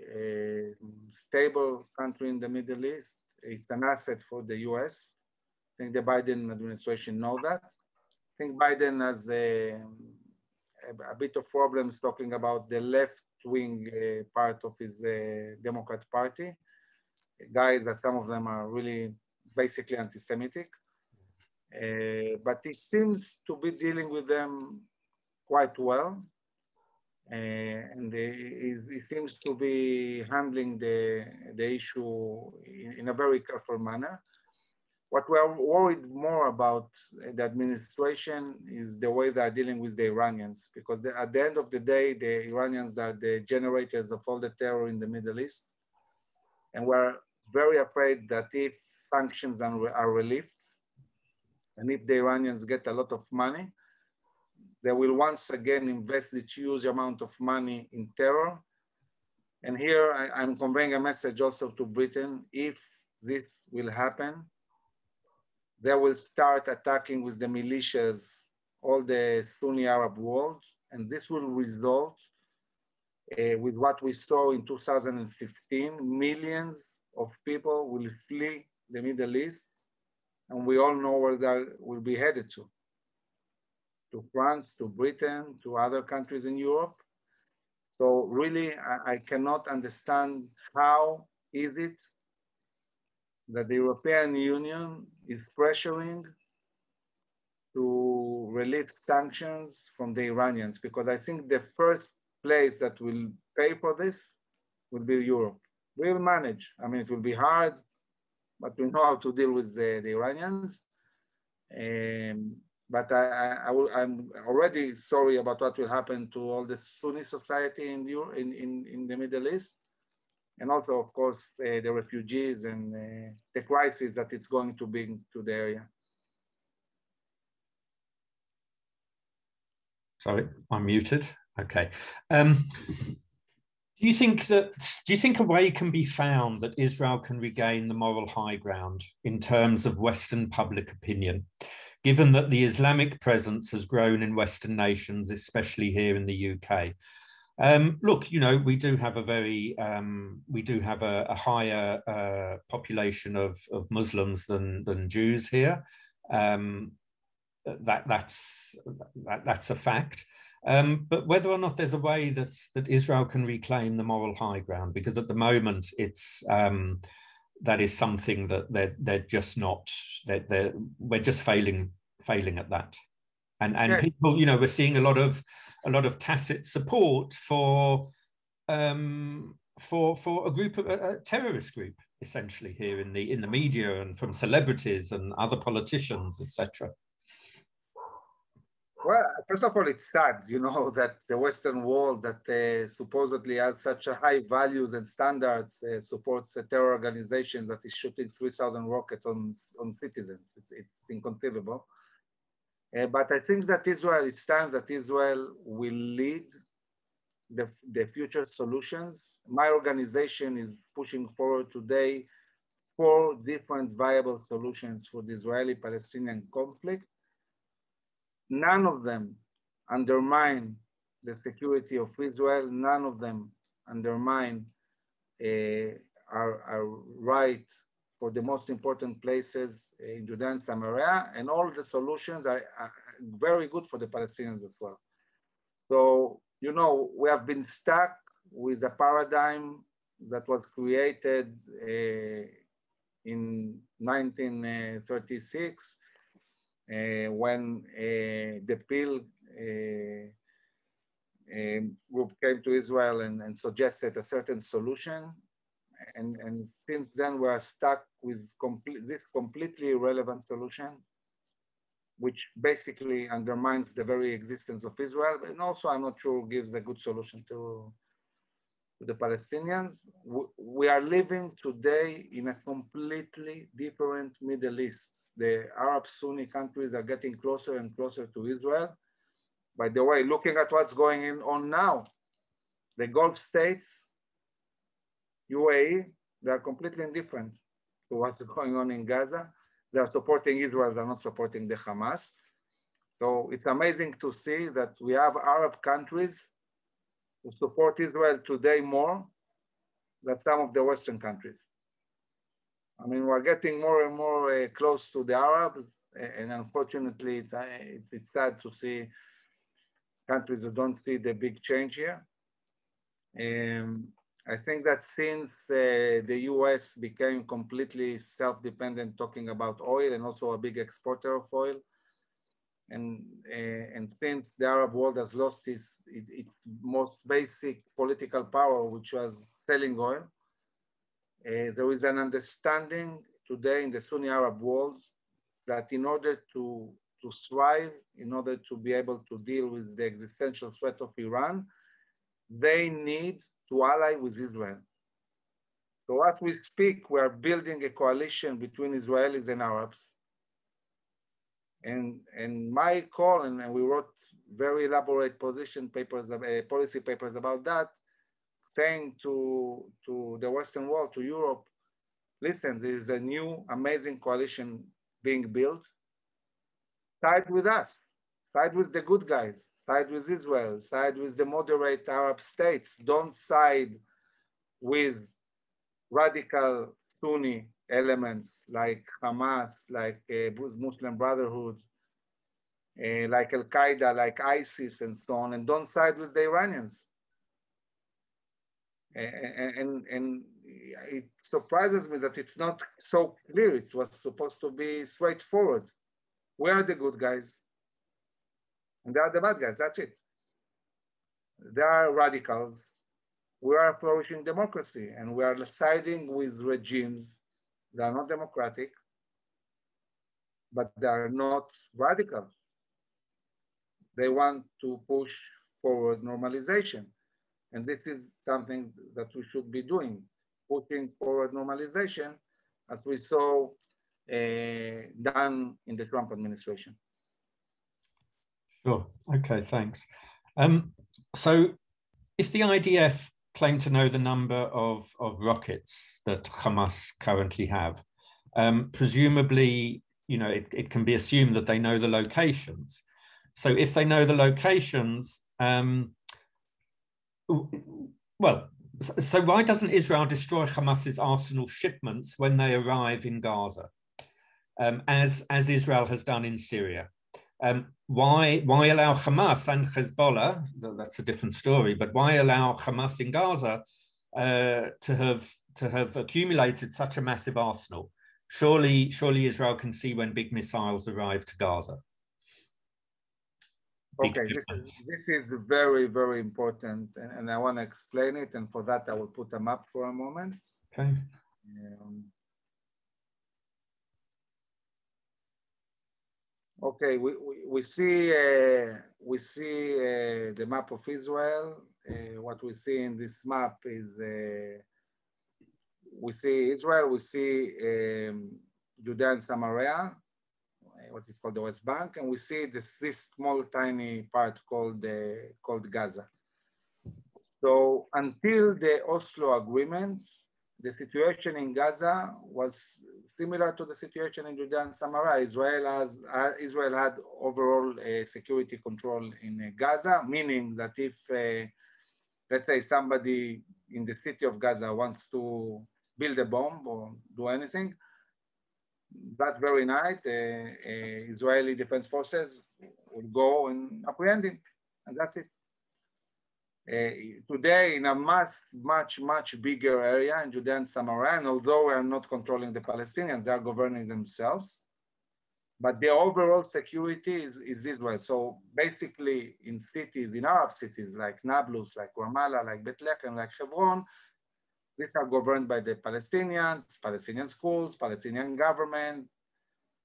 Speaker 2: stable country in the Middle East. It's an asset for the US. I think the Biden administration knows that. I think Biden has a bit of problems talking about the left-wing part of his Democrat Party. Guys that some of them are really basically anti-Semitic. But he seems to be dealing with them quite well. And he seems to be handling the issue in a very careful manner. What we are worried more about the administration is the way they are dealing with the Iranians, because at the end of the day, the Iranians are the generators of all the terror in the Middle East. And we're very afraid that if sanctions are relieved, and if the Iranians get a lot of money, they will once again invest this huge amount of money in terror. And here I'm conveying a message also to Britain. If this will happen, they will start attacking with the militias all the Sunni Arab world, and this will result with what we saw in 2015, millions of people will flee the Middle East, and we all know where they will be headed to France, to Britain, to other countries in Europe. So really, I cannot understand how is it that the European Union is pressuring to relieve sanctions from the Iranians, because I think the first place that will pay for this will be Europe. We'll manage. I mean, it will be hard, but we know how to deal with the Iranians. But I'm already sorry about what will happen to all the Sunni society in the Middle East. And also, of course, the refugees and the crisis that it's going to bring to the area.
Speaker 1: Sorry, I'm muted. Okay. Do you think a way can be found that Israel can regain the moral high ground in terms of Western public opinion, given that the Islamic presence has grown in Western nations, especially here in the UK? Look, you know, we do have a higher population of Muslims than Jews here. That's a fact. But whether or not there's a way that Israel can reclaim the moral high ground, because at the moment it's that is something that they're just not. We're just failing at that. And yeah. People, you know, we're seeing a lot of tacit support for a group of a terrorist group, essentially, here in the media and from celebrities and other politicians, etc.
Speaker 2: Well, first of all, it's sad, you know, that the Western world that supposedly has such a high values and standards supports a terror organization that is shooting 3,000 rockets on citizens. It's inconceivable. But I think that it's time that Israel will lead the future solutions. My organization is pushing forward today 4 different viable solutions for the Israeli-Palestinian conflict. None of them undermine the security of Israel. None of them undermine our right for the most important places in Judea and Samaria, and all the solutions are very good for the Palestinians as well. So, you know, we have been stuck with a paradigm that was created in 1936 when the PIL group came to Israel and suggested a certain solution. And since then, we are stuck with this completely irrelevant solution, which basically undermines the very existence of Israel, and also I'm not sure gives a good solution to the Palestinians. We are living today in a completely different Middle East. The Arab Sunni countries are getting closer and closer to Israel. By the way, looking at what's going on now, the Gulf states, UAE, they are completely indifferent to what's going on in Gaza. They are supporting Israel, they're not supporting the Hamas. So it's amazing to see that we have Arab countries who support Israel today more than some of the Western countries. I mean, we're getting more and more close to the Arabs, and unfortunately, it's sad to see countries who don't see the big change here. I think that since the US became completely self-dependent, talking about oil, and also a big exporter of oil, and since the Arab world has lost its most basic political power, which was selling oil, there is an understanding today in the Sunni Arab world that in order to thrive, in order to be able to deal with the existential threat of Iran, they need to ally with Israel. So as we speak, we are building a coalition between Israelis and Arabs. And my call, and we wrote very elaborate policy papers about that, saying to the Western world, to Europe, listen, there is a new amazing coalition being built. Side with us, side with the good guys, side with Israel, side with the moderate Arab states. Don't side with radical Sunni elements like Hamas, like Muslim Brotherhood, like Al-Qaeda, like ISIS, and so on, and don't side with the Iranians. And it surprises me that it's not so clear. It was supposed to be straightforward. We are the good guys, and they are the bad guys. That's it. They are radicals. We are flourishing democracy, and we are siding with regimes that are not democratic, but they are not radical. They want to push forward normalization. And this is something that we should be doing, pushing forward normalization, as we saw done in the Trump administration.
Speaker 1: Sure. Okay, thanks. So if the IDF claim to know the number of rockets that Hamas currently have, presumably, you know, it can be assumed that they know the locations. So if they know the locations, well, so why doesn't Israel destroy Hamas's arsenal shipments when they arrive in Gaza, as Israel has done in Syria? Why allow Hamas and Hezbollah, that's a different story, but why allow Hamas in Gaza to have accumulated such a massive arsenal? Surely Israel can see when big missiles arrive to Gaza.
Speaker 2: Okay, this is very, very important, and I want to explain it, and for that I will put a map for a moment.
Speaker 1: Okay.
Speaker 2: Okay, we see the map of Israel. What we see in this map is we see Israel, we see Judea and Samaria, what is called the West Bank, and we see this small tiny part called Gaza. So until the Oslo Agreement, the situation in Gaza was similar to the situation in Judea and Samaria. Israel had overall security control in Gaza, meaning that if, let's say, somebody in the city of Gaza wants to build a bomb or do anything, that very night, Israeli Defense Forces would go and apprehend him, and that's it. Today, in a much bigger area in Judea and Samaria, and although we are not controlling the Palestinians, they are governing themselves, but the overall security is Israel. So basically, in cities, in Arab cities like Nablus, like Ramallah, like Beit Lehem, like Hebron, these are governed by the Palestinians, Palestinian schools, Palestinian government,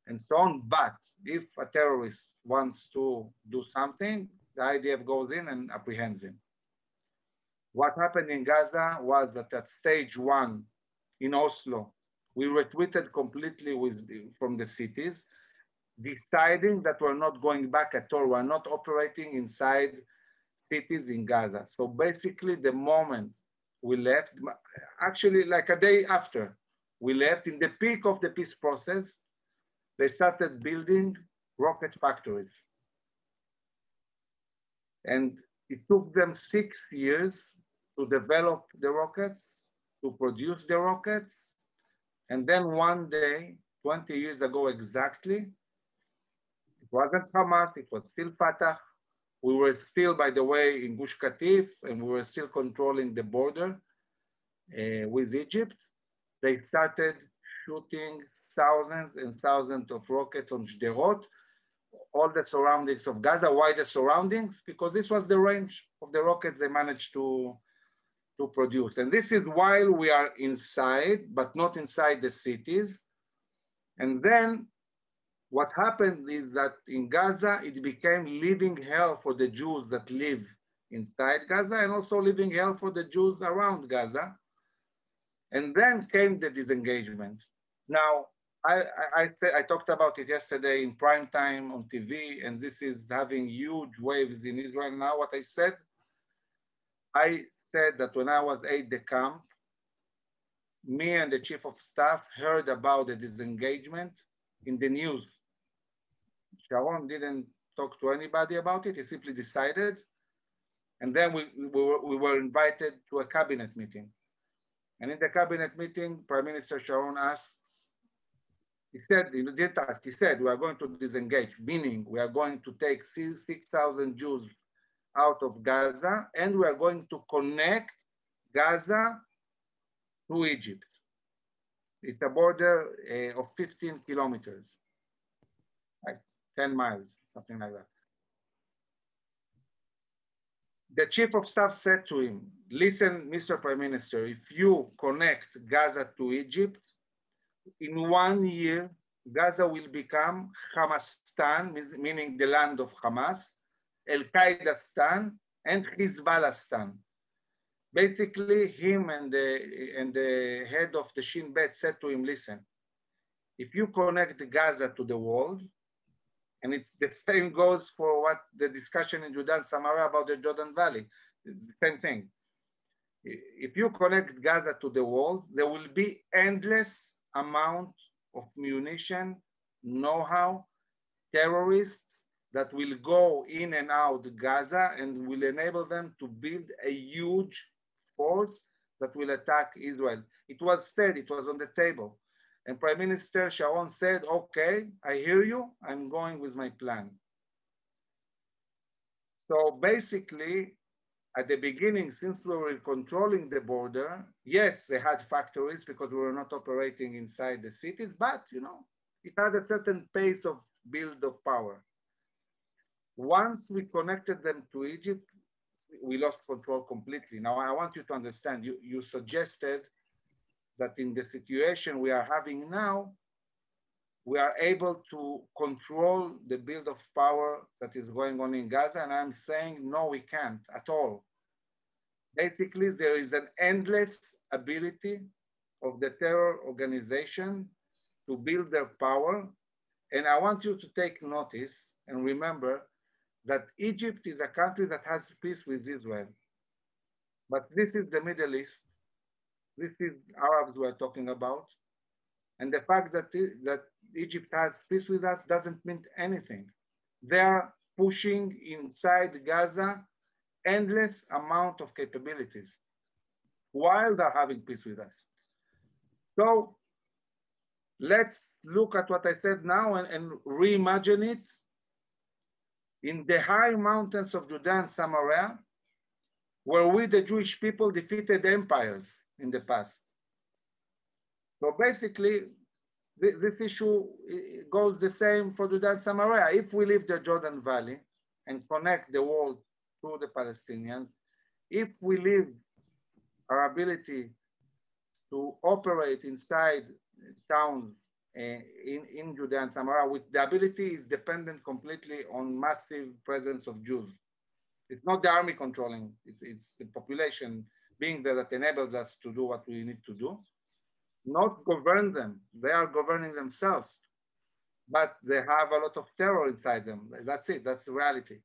Speaker 2: and so on. But if a terrorist wants to do something, the IDF goes in and apprehends him. What happened in Gaza was that at stage 1 in Oslo, we retreated completely from the cities, deciding that we're not going back at all. We're not operating inside cities in Gaza. So basically, the moment we left, actually like a day after we left, in the peak of the peace process, they started building rocket factories. And it took them 6 years to develop the rockets, to produce the rockets. And then one day, 20 years ago exactly, it wasn't Hamas, it was still Fatah. We were still, by the way, in Gush Katif, and we were still controlling the border with Egypt. They started shooting thousands and thousands of rockets on Sderot, all the surroundings of Gaza. Why the surroundings? Because this was the range of the rockets they managed to produce. And this is while we are inside, but not inside the cities. And then what happened is that in Gaza, it became living hell for the Jews that live inside Gaza, and also living hell for the Jews around Gaza. And then came the disengagement. Now, I talked about it yesterday in prime time on TV, and this is having huge waves in Israel now. What I said that when I was aide-de-camp, me and the chief of staff heard about the disengagement in the news. Sharon didn't talk to anybody about it. He simply decided. And then we were invited to a cabinet meeting. And in the cabinet meeting, Prime Minister Sharon asked, he said, he didn't ask, he said, we are going to disengage, meaning we are going to take 6,000 Jews out of Gaza, and we are going to connect Gaza to Egypt. It's a border of 15 kilometers, like 10 miles, something like that. The chief of staff said to him, listen, Mr. Prime Minister, if you connect Gaza to Egypt, in 1 year, Gaza will become Hamastan, meaning the land of Hamas, Al-Qaedastan, and Hezbollahstan. Basically, him and the head of the Shin Bet said to him, listen, if you connect Gaza to the world, and it's the same goes for what the discussion in Jordan, Samaria about the Jordan Valley, it's the same thing. If you connect Gaza to the world, there will be endless amount of munition, know-how, terrorists that will go in and out Gaza and will enable them to build a huge force that will attack Israel. It was said, it was on the table. And Prime Minister Sharon said, okay, I hear you, I'm going with my plan. So basically, at the beginning, since we were controlling the border, yes, they had factories because we were not operating inside the cities, but you know, it had a certain pace of build of power. Once we connected them to Egypt, we lost control completely. Now, I want you to understand, you suggested that in the situation we are having now, we are able to control the build of power that is going on in Gaza. And I'm saying, no, we can't at all. Basically, there is an endless ability of the terror organization to build their power. And I want you to take notice and remember that Egypt is a country that has peace with Israel. But this is the Middle East. This is Arabs we're talking about. And the fact that Egypt has peace with us doesn't mean anything. They are pushing inside Gaza endless amount of capabilities while they're having peace with us. So let's look at what I said now and reimagine it. In the high mountains of Judah and Samaria, where we, the Jewish people, defeated empires in the past. So basically, this issue goes the same for Judah and Samaria. If we leave the Jordan Valley and connect the world to the Palestinians, if we leave our ability to operate inside towns in Judea and Samaria, with the ability is dependent completely on massive presence of Jews. It's not the army controlling, it's the population being there that enables us to do what we need to do. Not govern them, they are governing themselves, but they have a lot of terror inside them. That's it, that's the reality.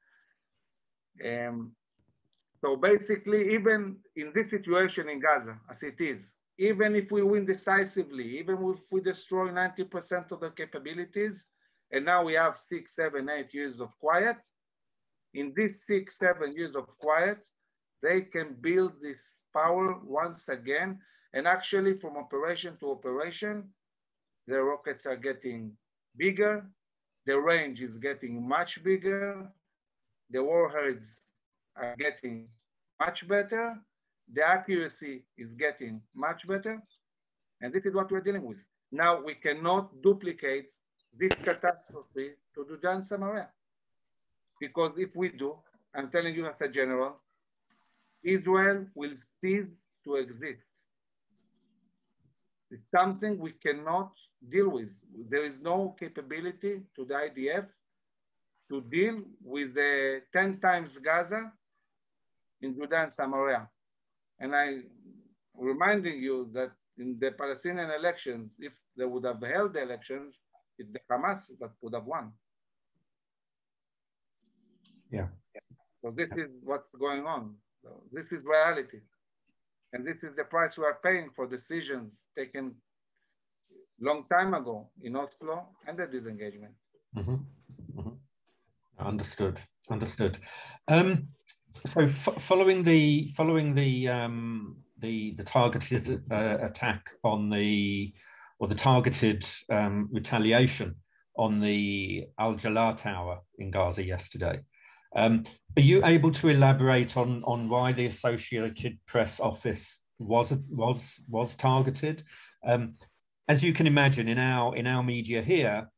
Speaker 2: So basically, even in this situation in Gaza, as it is, even if we win decisively, even if we destroy 90% of the capabilities, and now we have 6, 7, 8 years of quiet, in these 6, 7 years of quiet, they can build this power once again. And actually, from operation to operation, the rockets are getting bigger, the range is getting much bigger, the warheads are getting much better, the accuracy is getting much better, and this is what we're dealing with. Now, we cannot duplicate this catastrophe to Judah and Samaria, because if we do, I'm telling you as a general, Israel will cease to exist. It's something we cannot deal with. There is no capability to the IDF to deal with 10 times Gaza in Judah and Samaria. And I'm reminding you that in the Palestinian elections, if they would have held the elections, it's the Hamas that would have won.
Speaker 1: Yeah.
Speaker 2: So this is what's going on. So this is reality. And this is the price we are paying for decisions taken long time ago in Oslo and the disengagement.
Speaker 1: Mm-hmm. Mm-hmm. Understood. Understood. So following the targeted attack on the targeted retaliation on the Al-Jalal Tower in Gaza yesterday, are you able to elaborate on why the Associated Press office was targeted? As you can imagine, in our media here,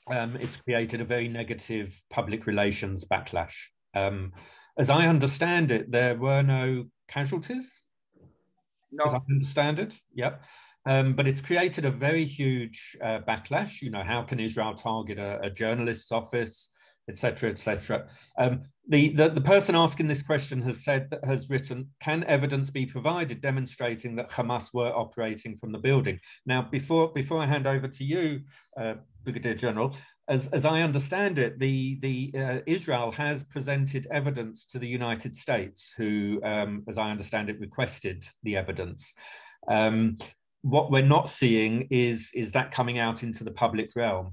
Speaker 1: it's created a very negative public relations backlash. As I understand it, there were no casualties.
Speaker 2: No.
Speaker 1: As I understand it, yep. But it's created a very huge backlash. You know, how can Israel target a journalist's office, etc., etc. The person asking this question has written, can evidence be provided demonstrating that Hamas were operating from the building? Now, before I hand over to you, Brigadier General, as I understand it, Israel has presented evidence to the United States, who, as I understand it, requested the evidence. What we're not seeing is that coming out into the public realm.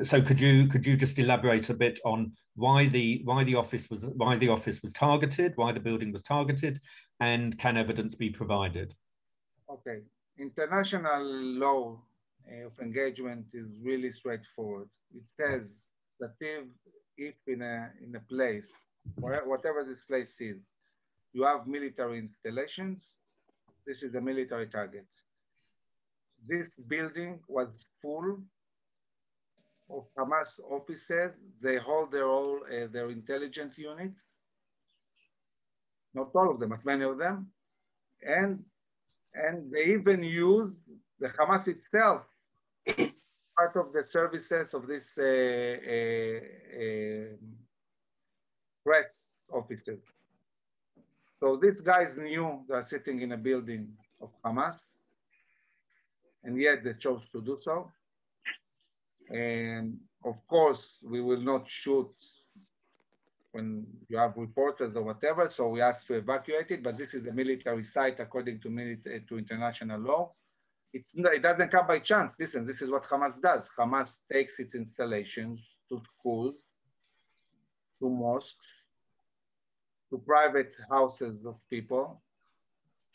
Speaker 1: So could you just elaborate a bit on why the office was targeted, why the building was targeted, and can evidence be provided?
Speaker 2: Okay, international law of engagement is really straightforward. It says that if in a place, whatever this place is, you have military installations, this is a military target. This building was full of Hamas officers. They hold their intelligence units, not all of them, but many of them, and they even use the Hamas itself, part of the services of this press officers. So these guys knew they are sitting in a building of Hamas, and yet they chose to do so. And of course, we will not shoot when you have reporters or whatever, so we asked to evacuate it, but this is a military site according to international law. It doesn't come by chance. Listen, this is what Hamas does. Hamas takes its installations to schools, to mosques, to private houses of people,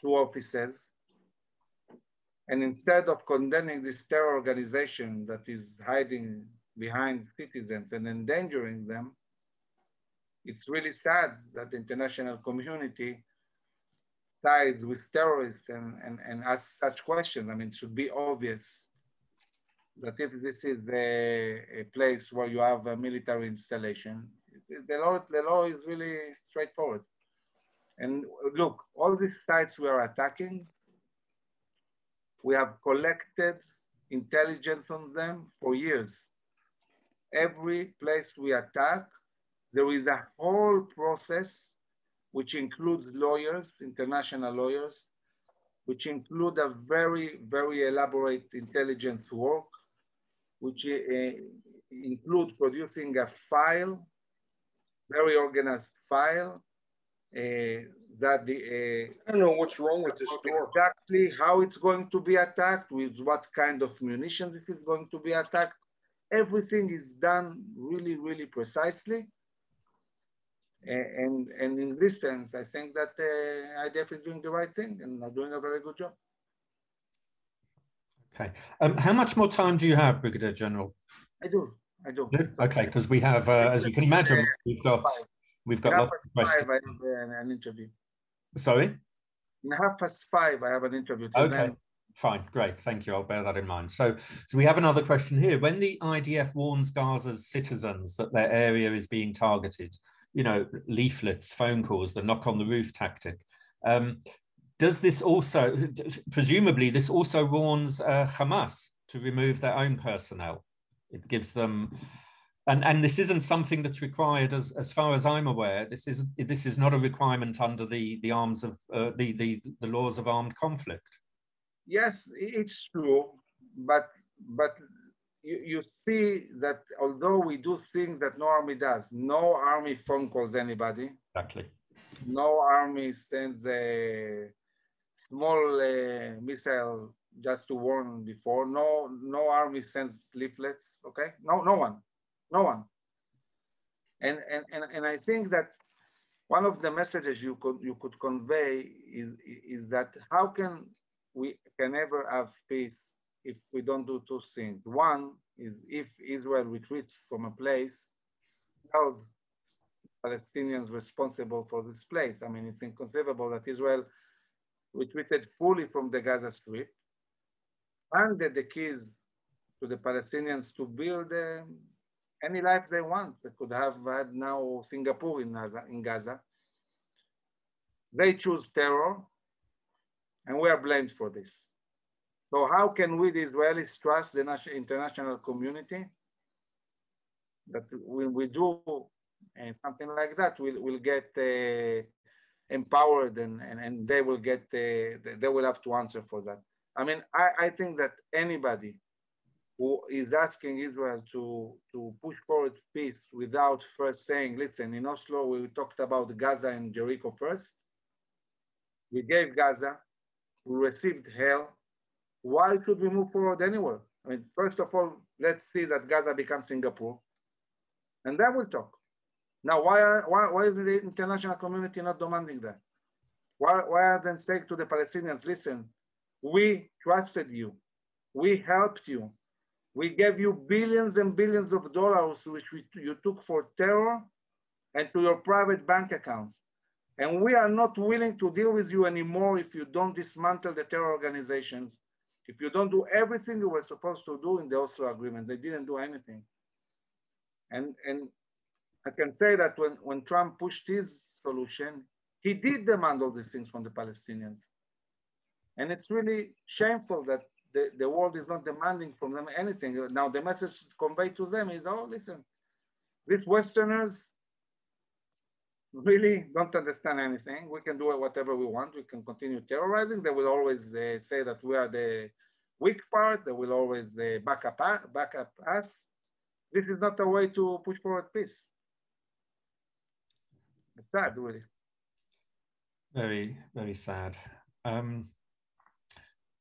Speaker 2: to offices. And instead of condemning this terror organization that is hiding behind citizens and endangering them, it's really sad that the international community sides with terrorists and asks such questions. I mean, it should be obvious that if this is a place where you have a military installation, the law is really straightforward. And look, all these sites we are attacking, we have collected intelligence on them for years. Every place we attack, there is a whole process which includes lawyers, international lawyers, which include a very, very elaborate intelligence work, which include producing a file, very organized file, that
Speaker 3: I don't know what's wrong with this door.
Speaker 2: Exactly how it's going to be attacked, with what kind of munitions it is going to be attacked. Everything is done really, really precisely. And in this sense, I think that IDF is doing the right thing and are doing a very good job.
Speaker 1: Okay. How much more time do you have, Brigadier General?
Speaker 2: I do.
Speaker 1: Okay, because we have, as you can imagine, we've got lots of questions.
Speaker 2: I have an interview.
Speaker 1: Sorry?
Speaker 2: In 5:30, I have an interview.
Speaker 1: Okay, fine, great, thank you. I'll bear that in mind. So we have another question here. When the IDF warns Gaza's citizens that their area is being targeted, you know, leaflets, phone calls, the knock on the roof tactic, does this also, presumably this also warns Hamas to remove their own personnel? It gives them, and this isn't something that's required, as far as I'm aware. This is not a requirement under the arms of the laws of armed conflict.
Speaker 2: Yes, it's true, but you see that although we do things that no army does, no army phone calls anybody.
Speaker 1: Exactly.
Speaker 2: No army sends a small missile just to warn before. No army sends leaflets. Okay, no one. And I think that one of the messages you could convey is that how can we ever have peace if we don't do two things? One is if Israel retreats from a place, held Palestinians responsible for this place. I mean, it's inconceivable that Israel retreated fully from the Gaza Strip, handed the keys to the Palestinians to build any life they want. They could have had now Singapore in Gaza. They choose terror, and we are blamed for this. So how can we, the Israelis, trust the international community that when we do something like that, we'll get empowered and they will get, they will have to answer for that. I mean, I think that anybody who is asking Israel to push forward peace without first saying, listen, in Oslo, we talked about Gaza and Jericho first. We gave Gaza, we received hell. Why should we move forward anywhere? I mean, first of all, let's see that Gaza becomes Singapore, and then we'll talk. Now, why is the international community not demanding that? Why are they saying to the Palestinians, listen, we trusted you, we helped you, we gave you billions and billions of dollars which you took for terror and to your private bank accounts. And we are not willing to deal with you anymore if you don't dismantle the terror organizations, if you don't do everything you were supposed to do in the Oslo agreement. They didn't do anything. And I can say that when Trump pushed his solution, he did demand all these things from the Palestinians. And it's really shameful that the world is not demanding from them anything. Now the message conveyed to them is, oh, listen, these Westerners really don't understand anything. We can do whatever we want. We can continue terrorizing. They will always say that we are the weak part. They will always back up us. This is not a way to push forward peace. It's sad, really.
Speaker 1: Very, very sad.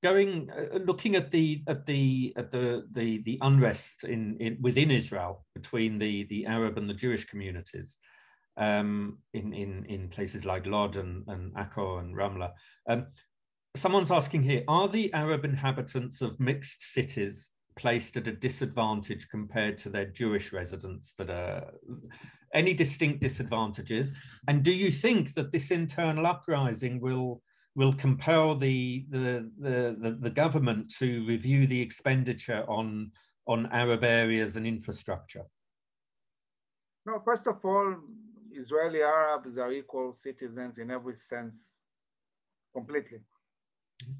Speaker 1: Looking at the unrest within Israel between the Arab and the Jewish communities, in places like Lod and Akko and Ramla. Someone's asking here, are the Arab inhabitants of mixed cities placed at a disadvantage compared to their Jewish residents? That are any distinct disadvantages? And do you think that this internal uprising will compel the government to review the expenditure on Arab areas and infrastructure?
Speaker 2: No, first of all, Israeli Arabs are equal citizens in every sense, completely.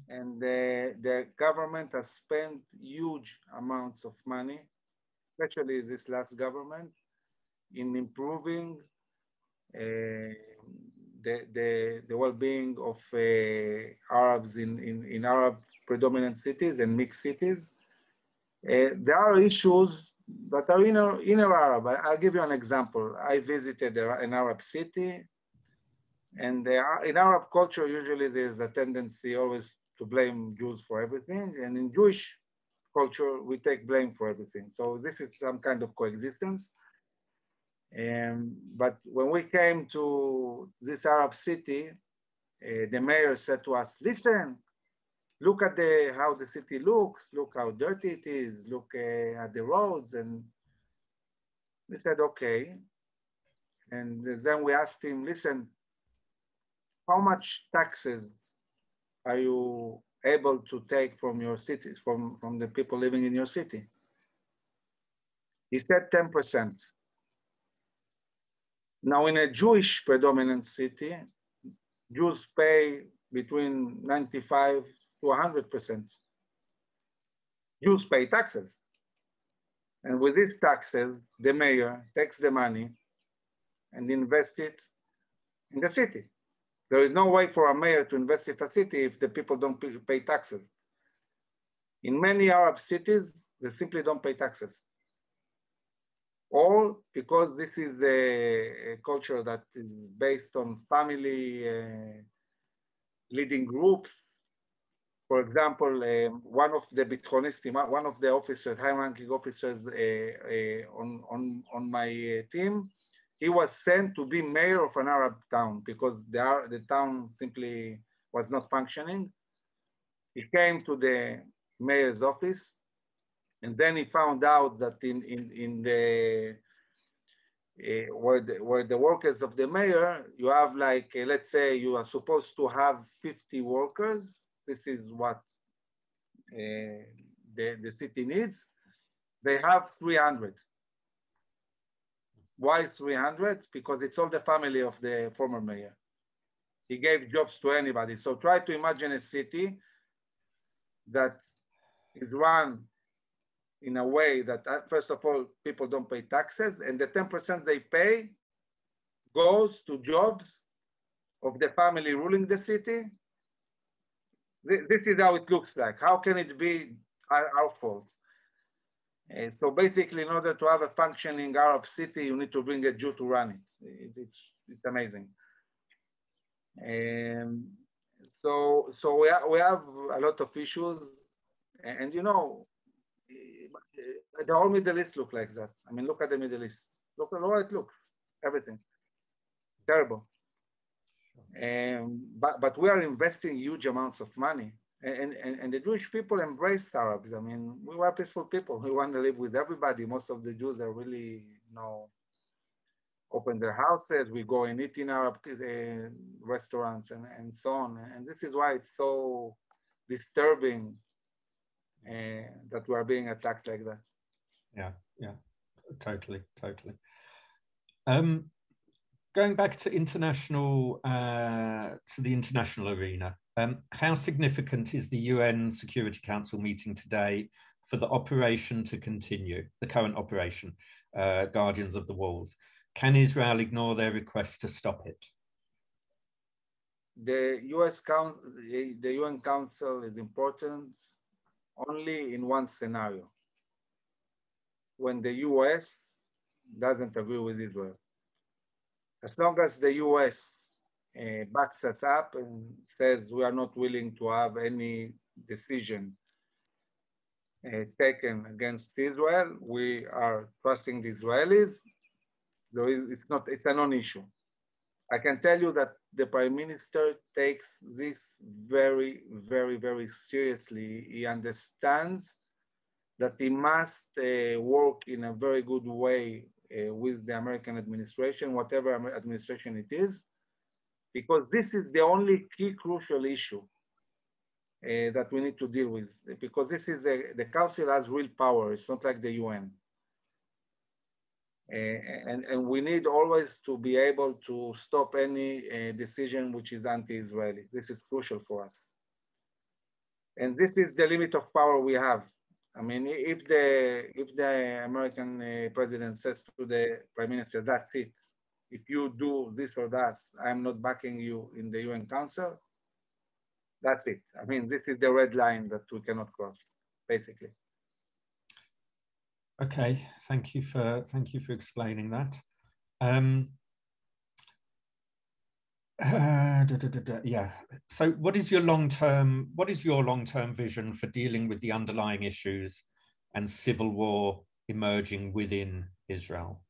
Speaker 2: And the government has spent huge amounts of money, especially this last government, in improving the well-being of Arabs in Arab predominant cities and mixed cities. There are issues that are inner Arab. I'll give you an example. I visited an Arab city, and in Arab culture, usually there's a tendency always to blame Jews for everything. And in Jewish culture, we take blame for everything. So this is some kind of coexistence. But when we came to this Arab city, the mayor said to us, listen, look at how the city looks, look how dirty it is, look at the roads. And we said, okay. And then we asked him, listen, how much taxes are you able to take from your city, from the people living in your city? He said 10%. Now in a Jewish predominant city, Jews pay between 95 to 100%. Jews pay taxes. And with these taxes, the mayor takes the money and invests it in the city. There is no way for a mayor to invest in a city if the people don't pay taxes. In many Arab cities, they simply don't pay taxes. All because this is a culture that is based on family leading groups. For example, one of the Habithonistim, one of the officers, high-ranking officers on my team, he was sent to be mayor of an Arab town because the town simply was not functioning. He came to the mayor's office, and then he found out that in the where the workers of the mayor, you have like, let's say you are supposed to have 50 workers. This is what the city needs. They have 300. Why 300? Because it's all the family of the former mayor. He gave jobs to anybody. So try to imagine a city that is run in a way that, first of all, people don't pay taxes, and the 10% they pay goes to jobs of the family ruling the city. This is how it looks like. How can it be our fault? So basically, in order to have a functioning Arab city, you need to bring a Jew to run it. It's amazing. So we have a lot of issues, and you know, the whole Middle East look like that. I mean, look at the Middle East. Look at how it looks. Everything terrible. But we are investing huge amounts of money. And the Jewish people embrace Arabs. I mean, we were peaceful people. We want to live with everybody. Most of the Jews are really, you know, open their houses. We go and eat in Arab restaurants and so on. And this is why it's so disturbing that we are being attacked like that.
Speaker 1: Yeah, totally. Going back to the international arena, how significant is the UN Security Council meeting today for the operation to continue, the current operation, Guardians of the Walls? Can Israel ignore their request to stop it?
Speaker 2: The UN Council is important only in one scenario, when the US doesn't agree with Israel. As long as the US backs it up and says we are not willing to have any decision taken against Israel, we are trusting the Israelis. It's a non-issue. I can tell you that the Prime Minister takes this very, very, very seriously. He understands that he must work in a very good way with the American administration, whatever administration it is, because this is the only key crucial issue that we need to deal with, because this is the council has real power. It's not like the UN. And we need always to be able to stop any decision which is anti-Israeli. This is crucial for us. And this is the limit of power we have. I mean, if the American president says to the Prime Minister, that's it. If you do this or that, I'm not backing you in the UN Council, that's it. I mean, this is the red line that we cannot cross, basically.
Speaker 1: Okay, thank you for explaining that. Yeah. So, what is your long-term vision for dealing with the underlying issues and civil war emerging within Israel?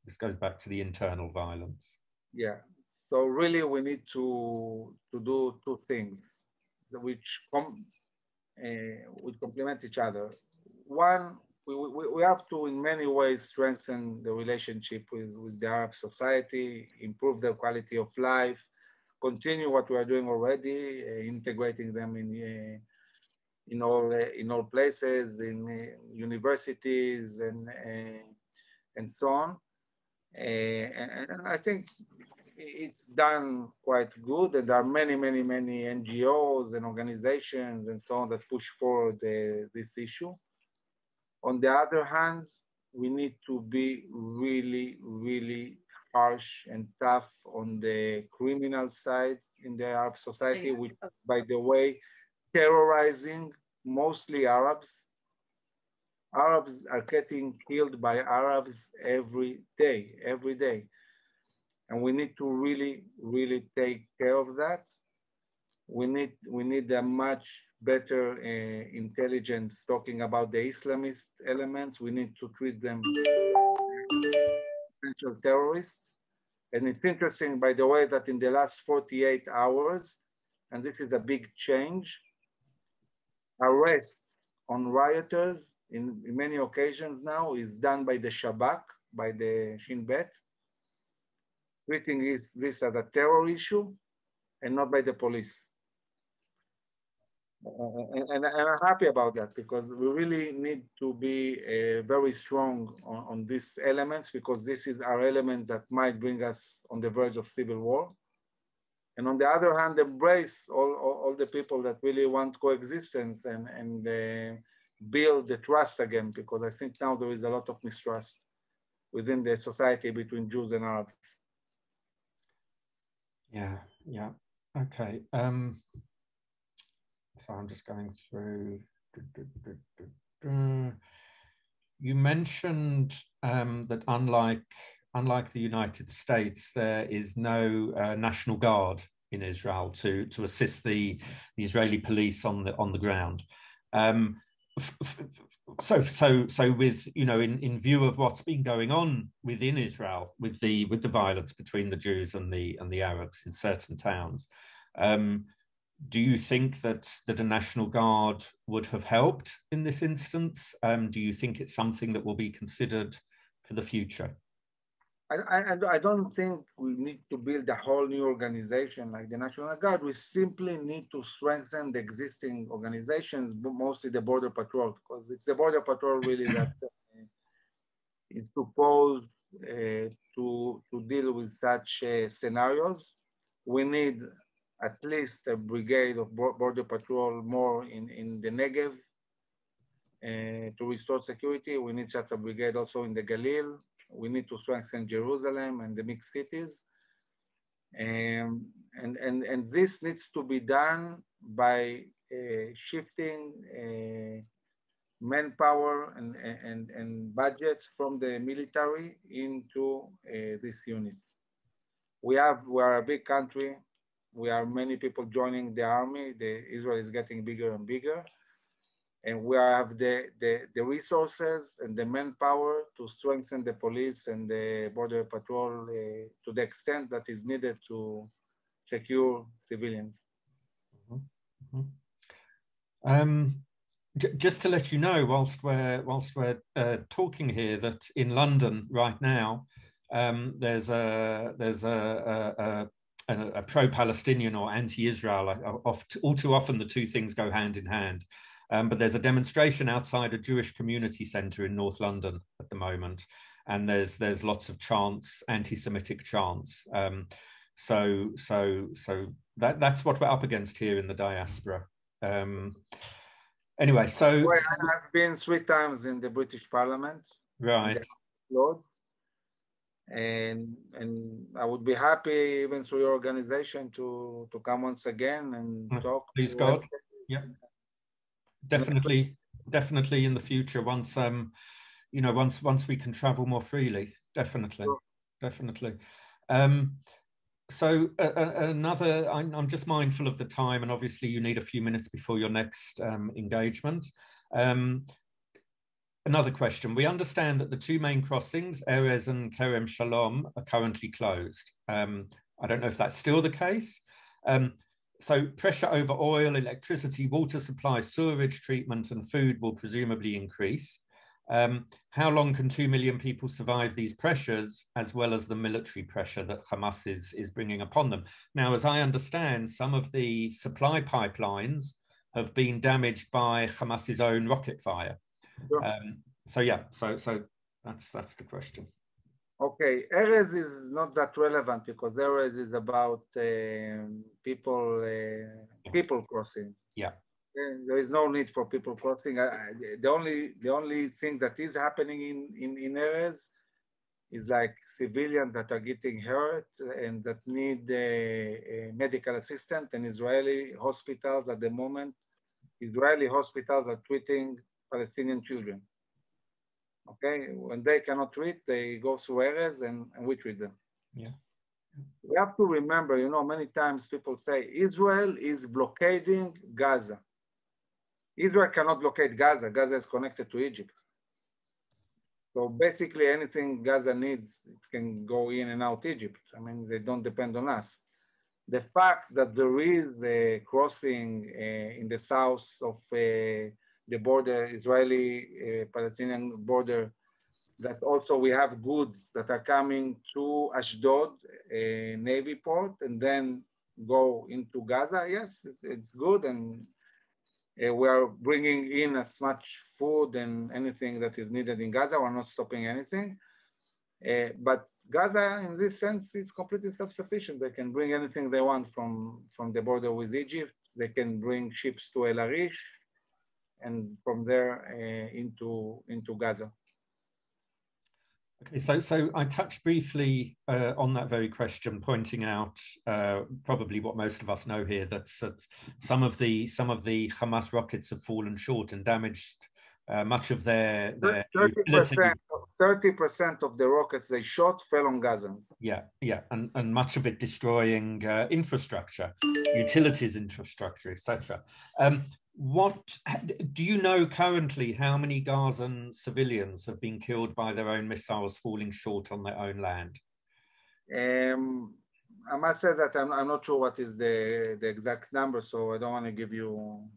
Speaker 1: This goes back to the internal violence.
Speaker 2: Yeah. So really, we need to do two things which complement each other. One, we have to, in many ways, strengthen the relationship with the Arab society, improve their quality of life, continue what we are doing already, integrating them in all places, in universities and so on. And I think it's done quite good, and there are many NGOs and organizations and so on that push forward this issue. On the other hand, we need to be really harsh and tough on the criminal side in the Arab society, which, by the way, terrorizing mostly Arabs. Arabs are getting killed by Arabs every day. And we need to really take care of that. We need a much better intelligence talking about the Islamist elements. We need to treat them potential terrorists. And it's interesting, by the way, that in the last 48 hours, and this is a big change, arrests on rioters in many occasions now is done by the Shabak, by the Shin Bet, treating this as a terror issue and not by the police. And I'm happy about that, because we really need to be very strong on these elements, because these are elements that might bring us on the verge of civil war. And on the other hand, embrace all the people that really want coexistence and build the trust again, because I think now there is a lot of mistrust within the society between Jews and Arabs.
Speaker 1: Yeah, yeah, okay. So I'm just going through. You mentioned that unlike the United States, there is no National Guard in Israel to assist the Israeli police on the ground. So with, you know, in view of what's been going on within Israel with the violence between the Jews and the Arabs in certain towns, do you think that a National Guard would have helped in this instance? Do you think it's something that will be considered for the future?
Speaker 2: I don't think we need to build a whole new organization like the National Guard. We simply need to strengthen the existing organizations, mostly the Border Patrol, because it's the Border Patrol really that is supposed to deal with such scenarios. We need at least a brigade of Border Patrol more in the Negev to restore security. We need such a brigade also in the Galil. We need to strengthen Jerusalem and the mixed cities. And this needs to be done by shifting manpower and budgets from the military into these units. We are a big country. We are many people joining the army. Israel is getting bigger and bigger. And we have the resources and the manpower to strengthen the police and the Border Patrol to the extent that is needed to secure civilians.
Speaker 1: Mm-hmm. Mm-hmm. Just to let you know, whilst we're talking here, that in London right now, there's a pro-Palestinian or anti-Israel. All too often, the two things go hand in hand. But there's a demonstration outside a Jewish community centre in North London at the moment, and there's lots of chants, anti-Semitic chants. So that's what we're up against here in the diaspora. Anyway, so
Speaker 2: well, I've been 3 times in the British Parliament,
Speaker 1: right,
Speaker 2: Lord, and I would be happy even through your organization to come once again and talk.
Speaker 1: Please God, yeah. Definitely in the future, once you know, once we can travel more freely, definitely. So another, I'm just mindful of the time, and obviously you need a few minutes before your next engagement. Another question: we understand that the 2 main crossings, Erez and Kerem Shalom, are currently closed. I don't know if that's still the case. So pressure over oil, electricity, water supply, sewerage treatment, and food will presumably increase. How long can 2 million people survive these pressures, as well as the military pressure that Hamas is bringing upon them? Now, as I understand, some of the supply pipelines have been damaged by Hamas's own rocket fire.
Speaker 2: Sure.
Speaker 1: So yeah, so that's the question. Okay,
Speaker 2: Erez is not that relevant, because Erez is about people crossing.
Speaker 1: Yeah.
Speaker 2: There is no need for people crossing. The only thing that is happening in Erez is like civilians that are getting hurt and that need medical assistance. And Israeli hospitals at the moment, Israeli hospitals are treating Palestinian children. Okay, when they cannot treat, they go through Erez and we treat them.
Speaker 1: Yeah.
Speaker 2: We have to remember, you know, many times people say Israel is blockading Gaza. Israel cannot blockade Gaza. Gaza is connected to Egypt. So basically anything Gaza needs, it can go in and out Egypt. I mean, they don't depend on us. The fact that there is a crossing in the south of the border, Israeli-Palestinian border, that also we have goods that are coming to Ashdod, Navy port, and then go into Gaza. Yes, it's good. And we are bringing in as much food and anything that is needed in Gaza. We're not stopping anything. But Gaza, in this sense, is completely self-sufficient. They can bring anything they want from the border with Egypt. They can bring ships to El Arish, and from there into Gaza.
Speaker 1: Okay, so I touched briefly on that very question, pointing out probably what most of us know here, that some of the Hamas rockets have fallen short and damaged much of their
Speaker 2: 30% of the rockets they shot fell on Gazans.
Speaker 1: Yeah, and much of it destroying infrastructure, utilities infrastructure, etc. What do you know currently? How many Gazan civilians have been killed by their own missiles falling short on their own land?
Speaker 2: I must say that I'm not sure what is the exact number, so I don't want to give you,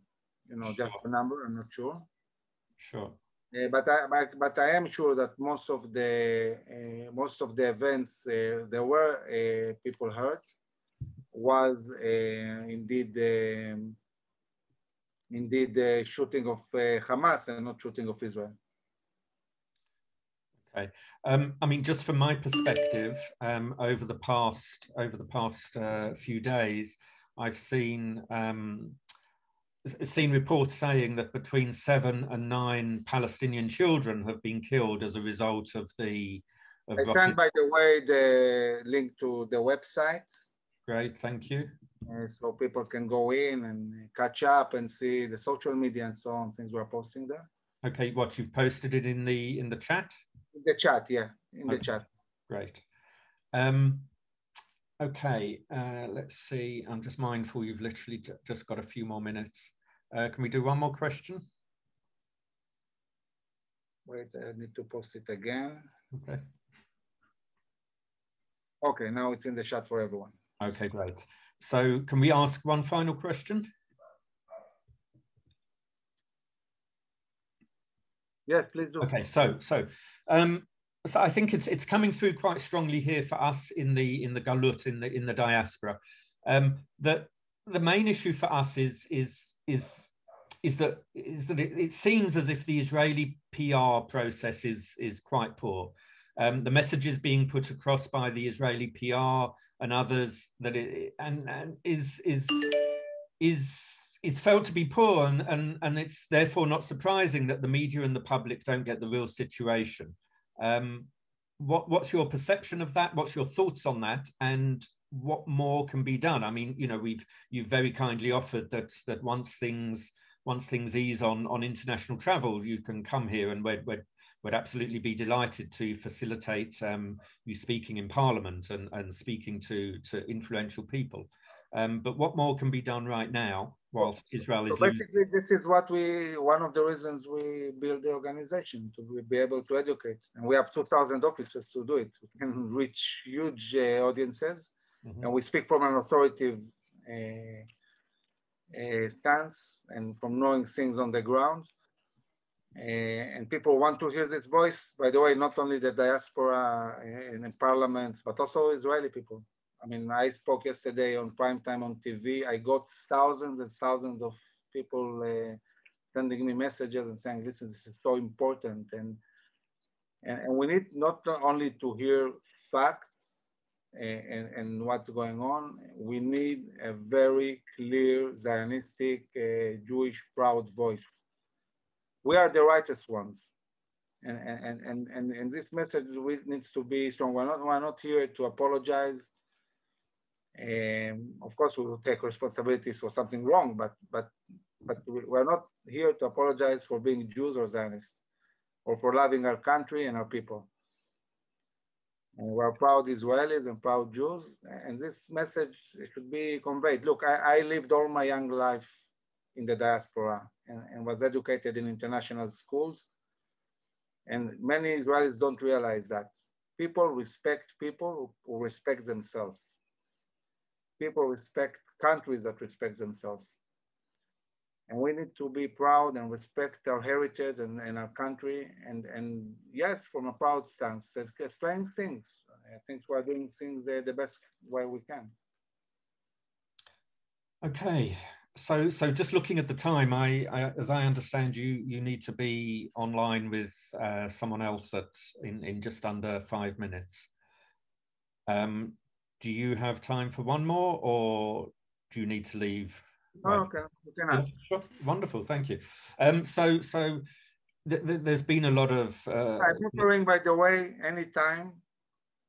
Speaker 1: Sure.
Speaker 2: just a number. I'm not sure.
Speaker 1: Sure.
Speaker 2: But I am sure that most of the events there were people hurt was indeed shooting of Hamas and not shooting of Israel.
Speaker 1: Okay. I mean, just from my perspective, over the past few days, I've seen reports saying that between 7 and 9 Palestinian children have been killed as a result of the.
Speaker 2: I sent, by the way, the link to the website.
Speaker 1: Great, thank you.
Speaker 2: So people can go in and catch up and see the social media and so on, things we're posting there.
Speaker 1: Okay, what, you've posted it in the chat?
Speaker 2: In the chat, yeah, in the chat.
Speaker 1: Great. Okay, let's see. I'm just mindful you've literally just got a few more minutes. Can we do one more question?
Speaker 2: Wait, I need to post it again.
Speaker 1: Okay.
Speaker 2: Okay, now it's in the chat for everyone.
Speaker 1: Okay, great. So can we ask one final question?
Speaker 2: Yes, please do.
Speaker 1: Okay, so I think it's coming through quite strongly here for us in the Galut, in the diaspora, that the main issue for us is that it seems as if the Israeli PR process is quite poor. The messages being put across by the Israeli PR and others that is felt to be poor, and it's therefore not surprising that the media and the public don't get the real situation. What's your perception of that? What's your thoughts on that? And what more can be done? I mean, you've very kindly offered that once things ease on international travel, you can come here, and we'd absolutely be delighted to facilitate you speaking in Parliament and speaking to influential people. But what more can be done right now whilst Israel is
Speaker 2: basically, this is one of the reasons we build the organization, to be able to educate. And we have 2,000 officers to do it. We can reach huge audiences. Mm-hmm. And we speak from an authoritative stance and from knowing things on the ground. And people want to hear this voice, by the way, not only the diaspora in parliaments, but also Israeli people. I mean, I spoke yesterday on prime time on TV. I got thousands and thousands of people sending me messages and saying, listen, this is so important. And we need not only to hear facts and what's going on, we need a very clear Zionistic Jewish proud voice. We are the righteous ones. And this message needs to be strong. We're not here to apologize. Of course, we will take responsibilities for something wrong, but we're not here to apologize for being Jews or Zionists, or for loving our country and our people. And we're proud Israelis and proud Jews, and this message should be conveyed. Look, I lived all my young life in the diaspora and was educated in international schools. And many Israelis don't realize that. People respect people who respect themselves. People respect countries that respect themselves. And we need to be proud and respect our heritage and our country. And yes, from a proud stance, explain things. I think we're doing things the best way we can.
Speaker 1: Okay. So just looking at the time, as I understand, you need to be online with someone else in just under 5 minutes. Do you have time for one more, or do you need to leave?
Speaker 2: Oh, okay, you can ask.
Speaker 1: Yeah, sure. Wonderful, thank you. So there's been a lot of.
Speaker 2: I'm offering, by the way, anytime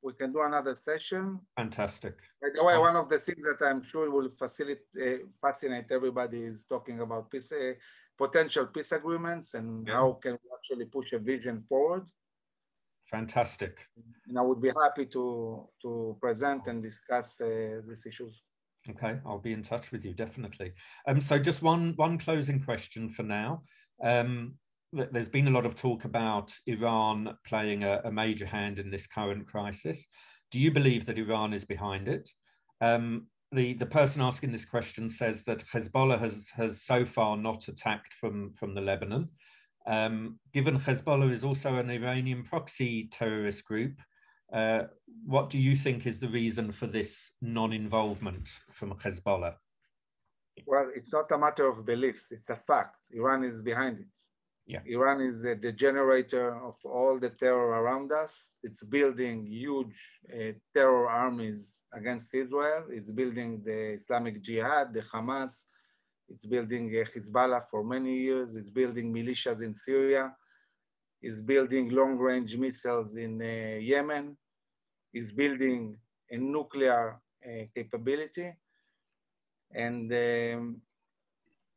Speaker 2: we can do another session.
Speaker 1: Fantastic.
Speaker 2: By the way, one of the things that I'm sure will fascinate everybody is talking about peace, potential peace agreements, and how can we actually push a vision forward.
Speaker 1: Fantastic.
Speaker 2: And I would be happy to present and discuss these issues.
Speaker 1: Okay, I'll be in touch with you, definitely. So just one closing question for now. There's been a lot of talk about Iran playing a major hand in this current crisis. Do you believe that Iran is behind it? The person asking this question says that Hezbollah has so far not attacked from the Lebanon. Given Hezbollah is also an Iranian proxy terrorist group, what do you think is the reason for this non-involvement from Hezbollah?
Speaker 2: Well, it's not a matter of beliefs, it's a fact. Iran is behind it. Yeah. Iran is the generator of all the terror around us. It's building huge terror armies against Israel. It's building the Islamic Jihad, the Hamas. It's building Hezbollah for many years. It's building militias in Syria. It's building long-range missiles in Yemen. It's building a nuclear capability.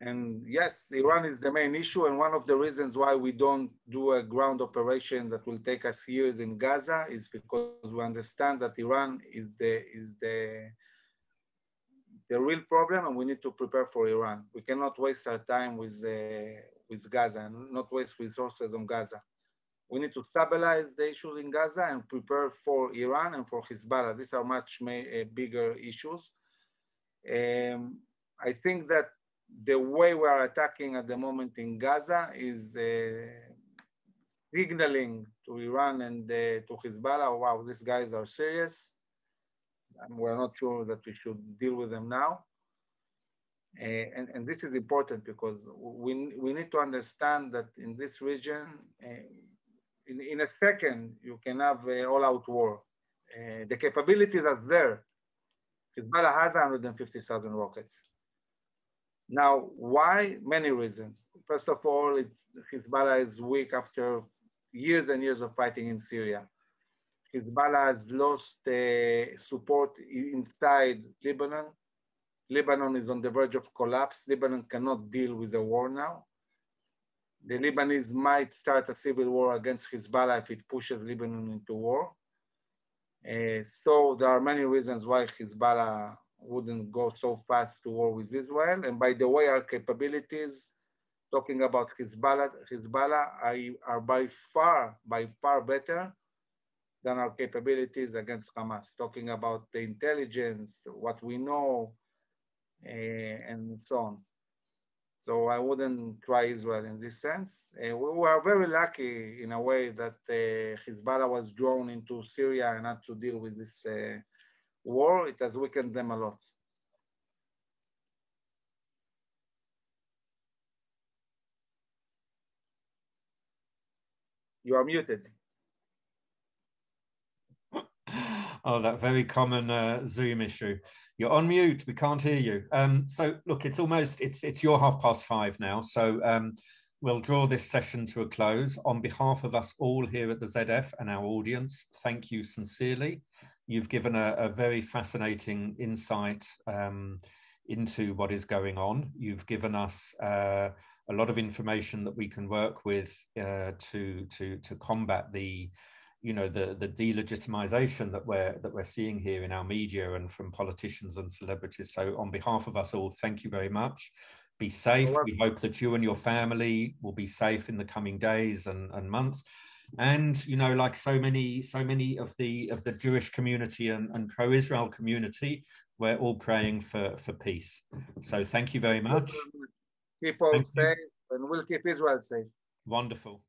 Speaker 2: And yes, Iran is the main issue, and one of the reasons why we don't do a ground operation that will take us years in Gaza is because we understand that Iran is the real problem, and we need to prepare for Iran. We cannot waste our time with Gaza and not waste resources on Gaza. We need to stabilize the issues in Gaza and prepare for Iran and for Hezbollah. These are much bigger issues. I think that the way we are attacking at the moment in Gaza is signaling to Iran and to Hezbollah, wow, these guys are serious. And we're not sure that we should deal with them now. And this is important because we need to understand that in this region, in a second, you can have an all-out war. The capabilities are there. Hezbollah has 150,000 rockets. Now, why? Many reasons. First of all, Hezbollah is weak after years and years of fighting in Syria. Hezbollah has lost support inside Lebanon. Lebanon is on the verge of collapse. Lebanon cannot deal with a war now. The Lebanese might start a civil war against Hezbollah if it pushes Lebanon into war. So there are many reasons why Hezbollah wouldn't go so fast to war with Israel. And by the way, our capabilities, talking about Hezbollah are by far better than our capabilities against Hamas, talking about the intelligence, what we know, and so on. So I wouldn't try Israel in this sense. We were very lucky in a way that Hezbollah was drawn into Syria and had to deal with this war. It has weakened them a lot. You are muted.
Speaker 1: Oh, that very common Zoom issue. You're on mute. We can't hear you. So look, it's your 5:30 now. So we'll draw this session to a close. On behalf of us all here at the ZF and our audience, thank you sincerely. You've given a very fascinating insight into what is going on. You've given us a lot of information that we can work with to combat the delegitimization that we're seeing here in our media and from politicians and celebrities. So on behalf of us all, thank you very much. Be safe. We hope that you and your family will be safe in the coming days and months. And, you know, like so many of the Jewish community and pro-Israel community, we're all praying for peace. So thank you very much.
Speaker 2: Keep all safe, and we'll keep Israel safe.
Speaker 1: Wonderful.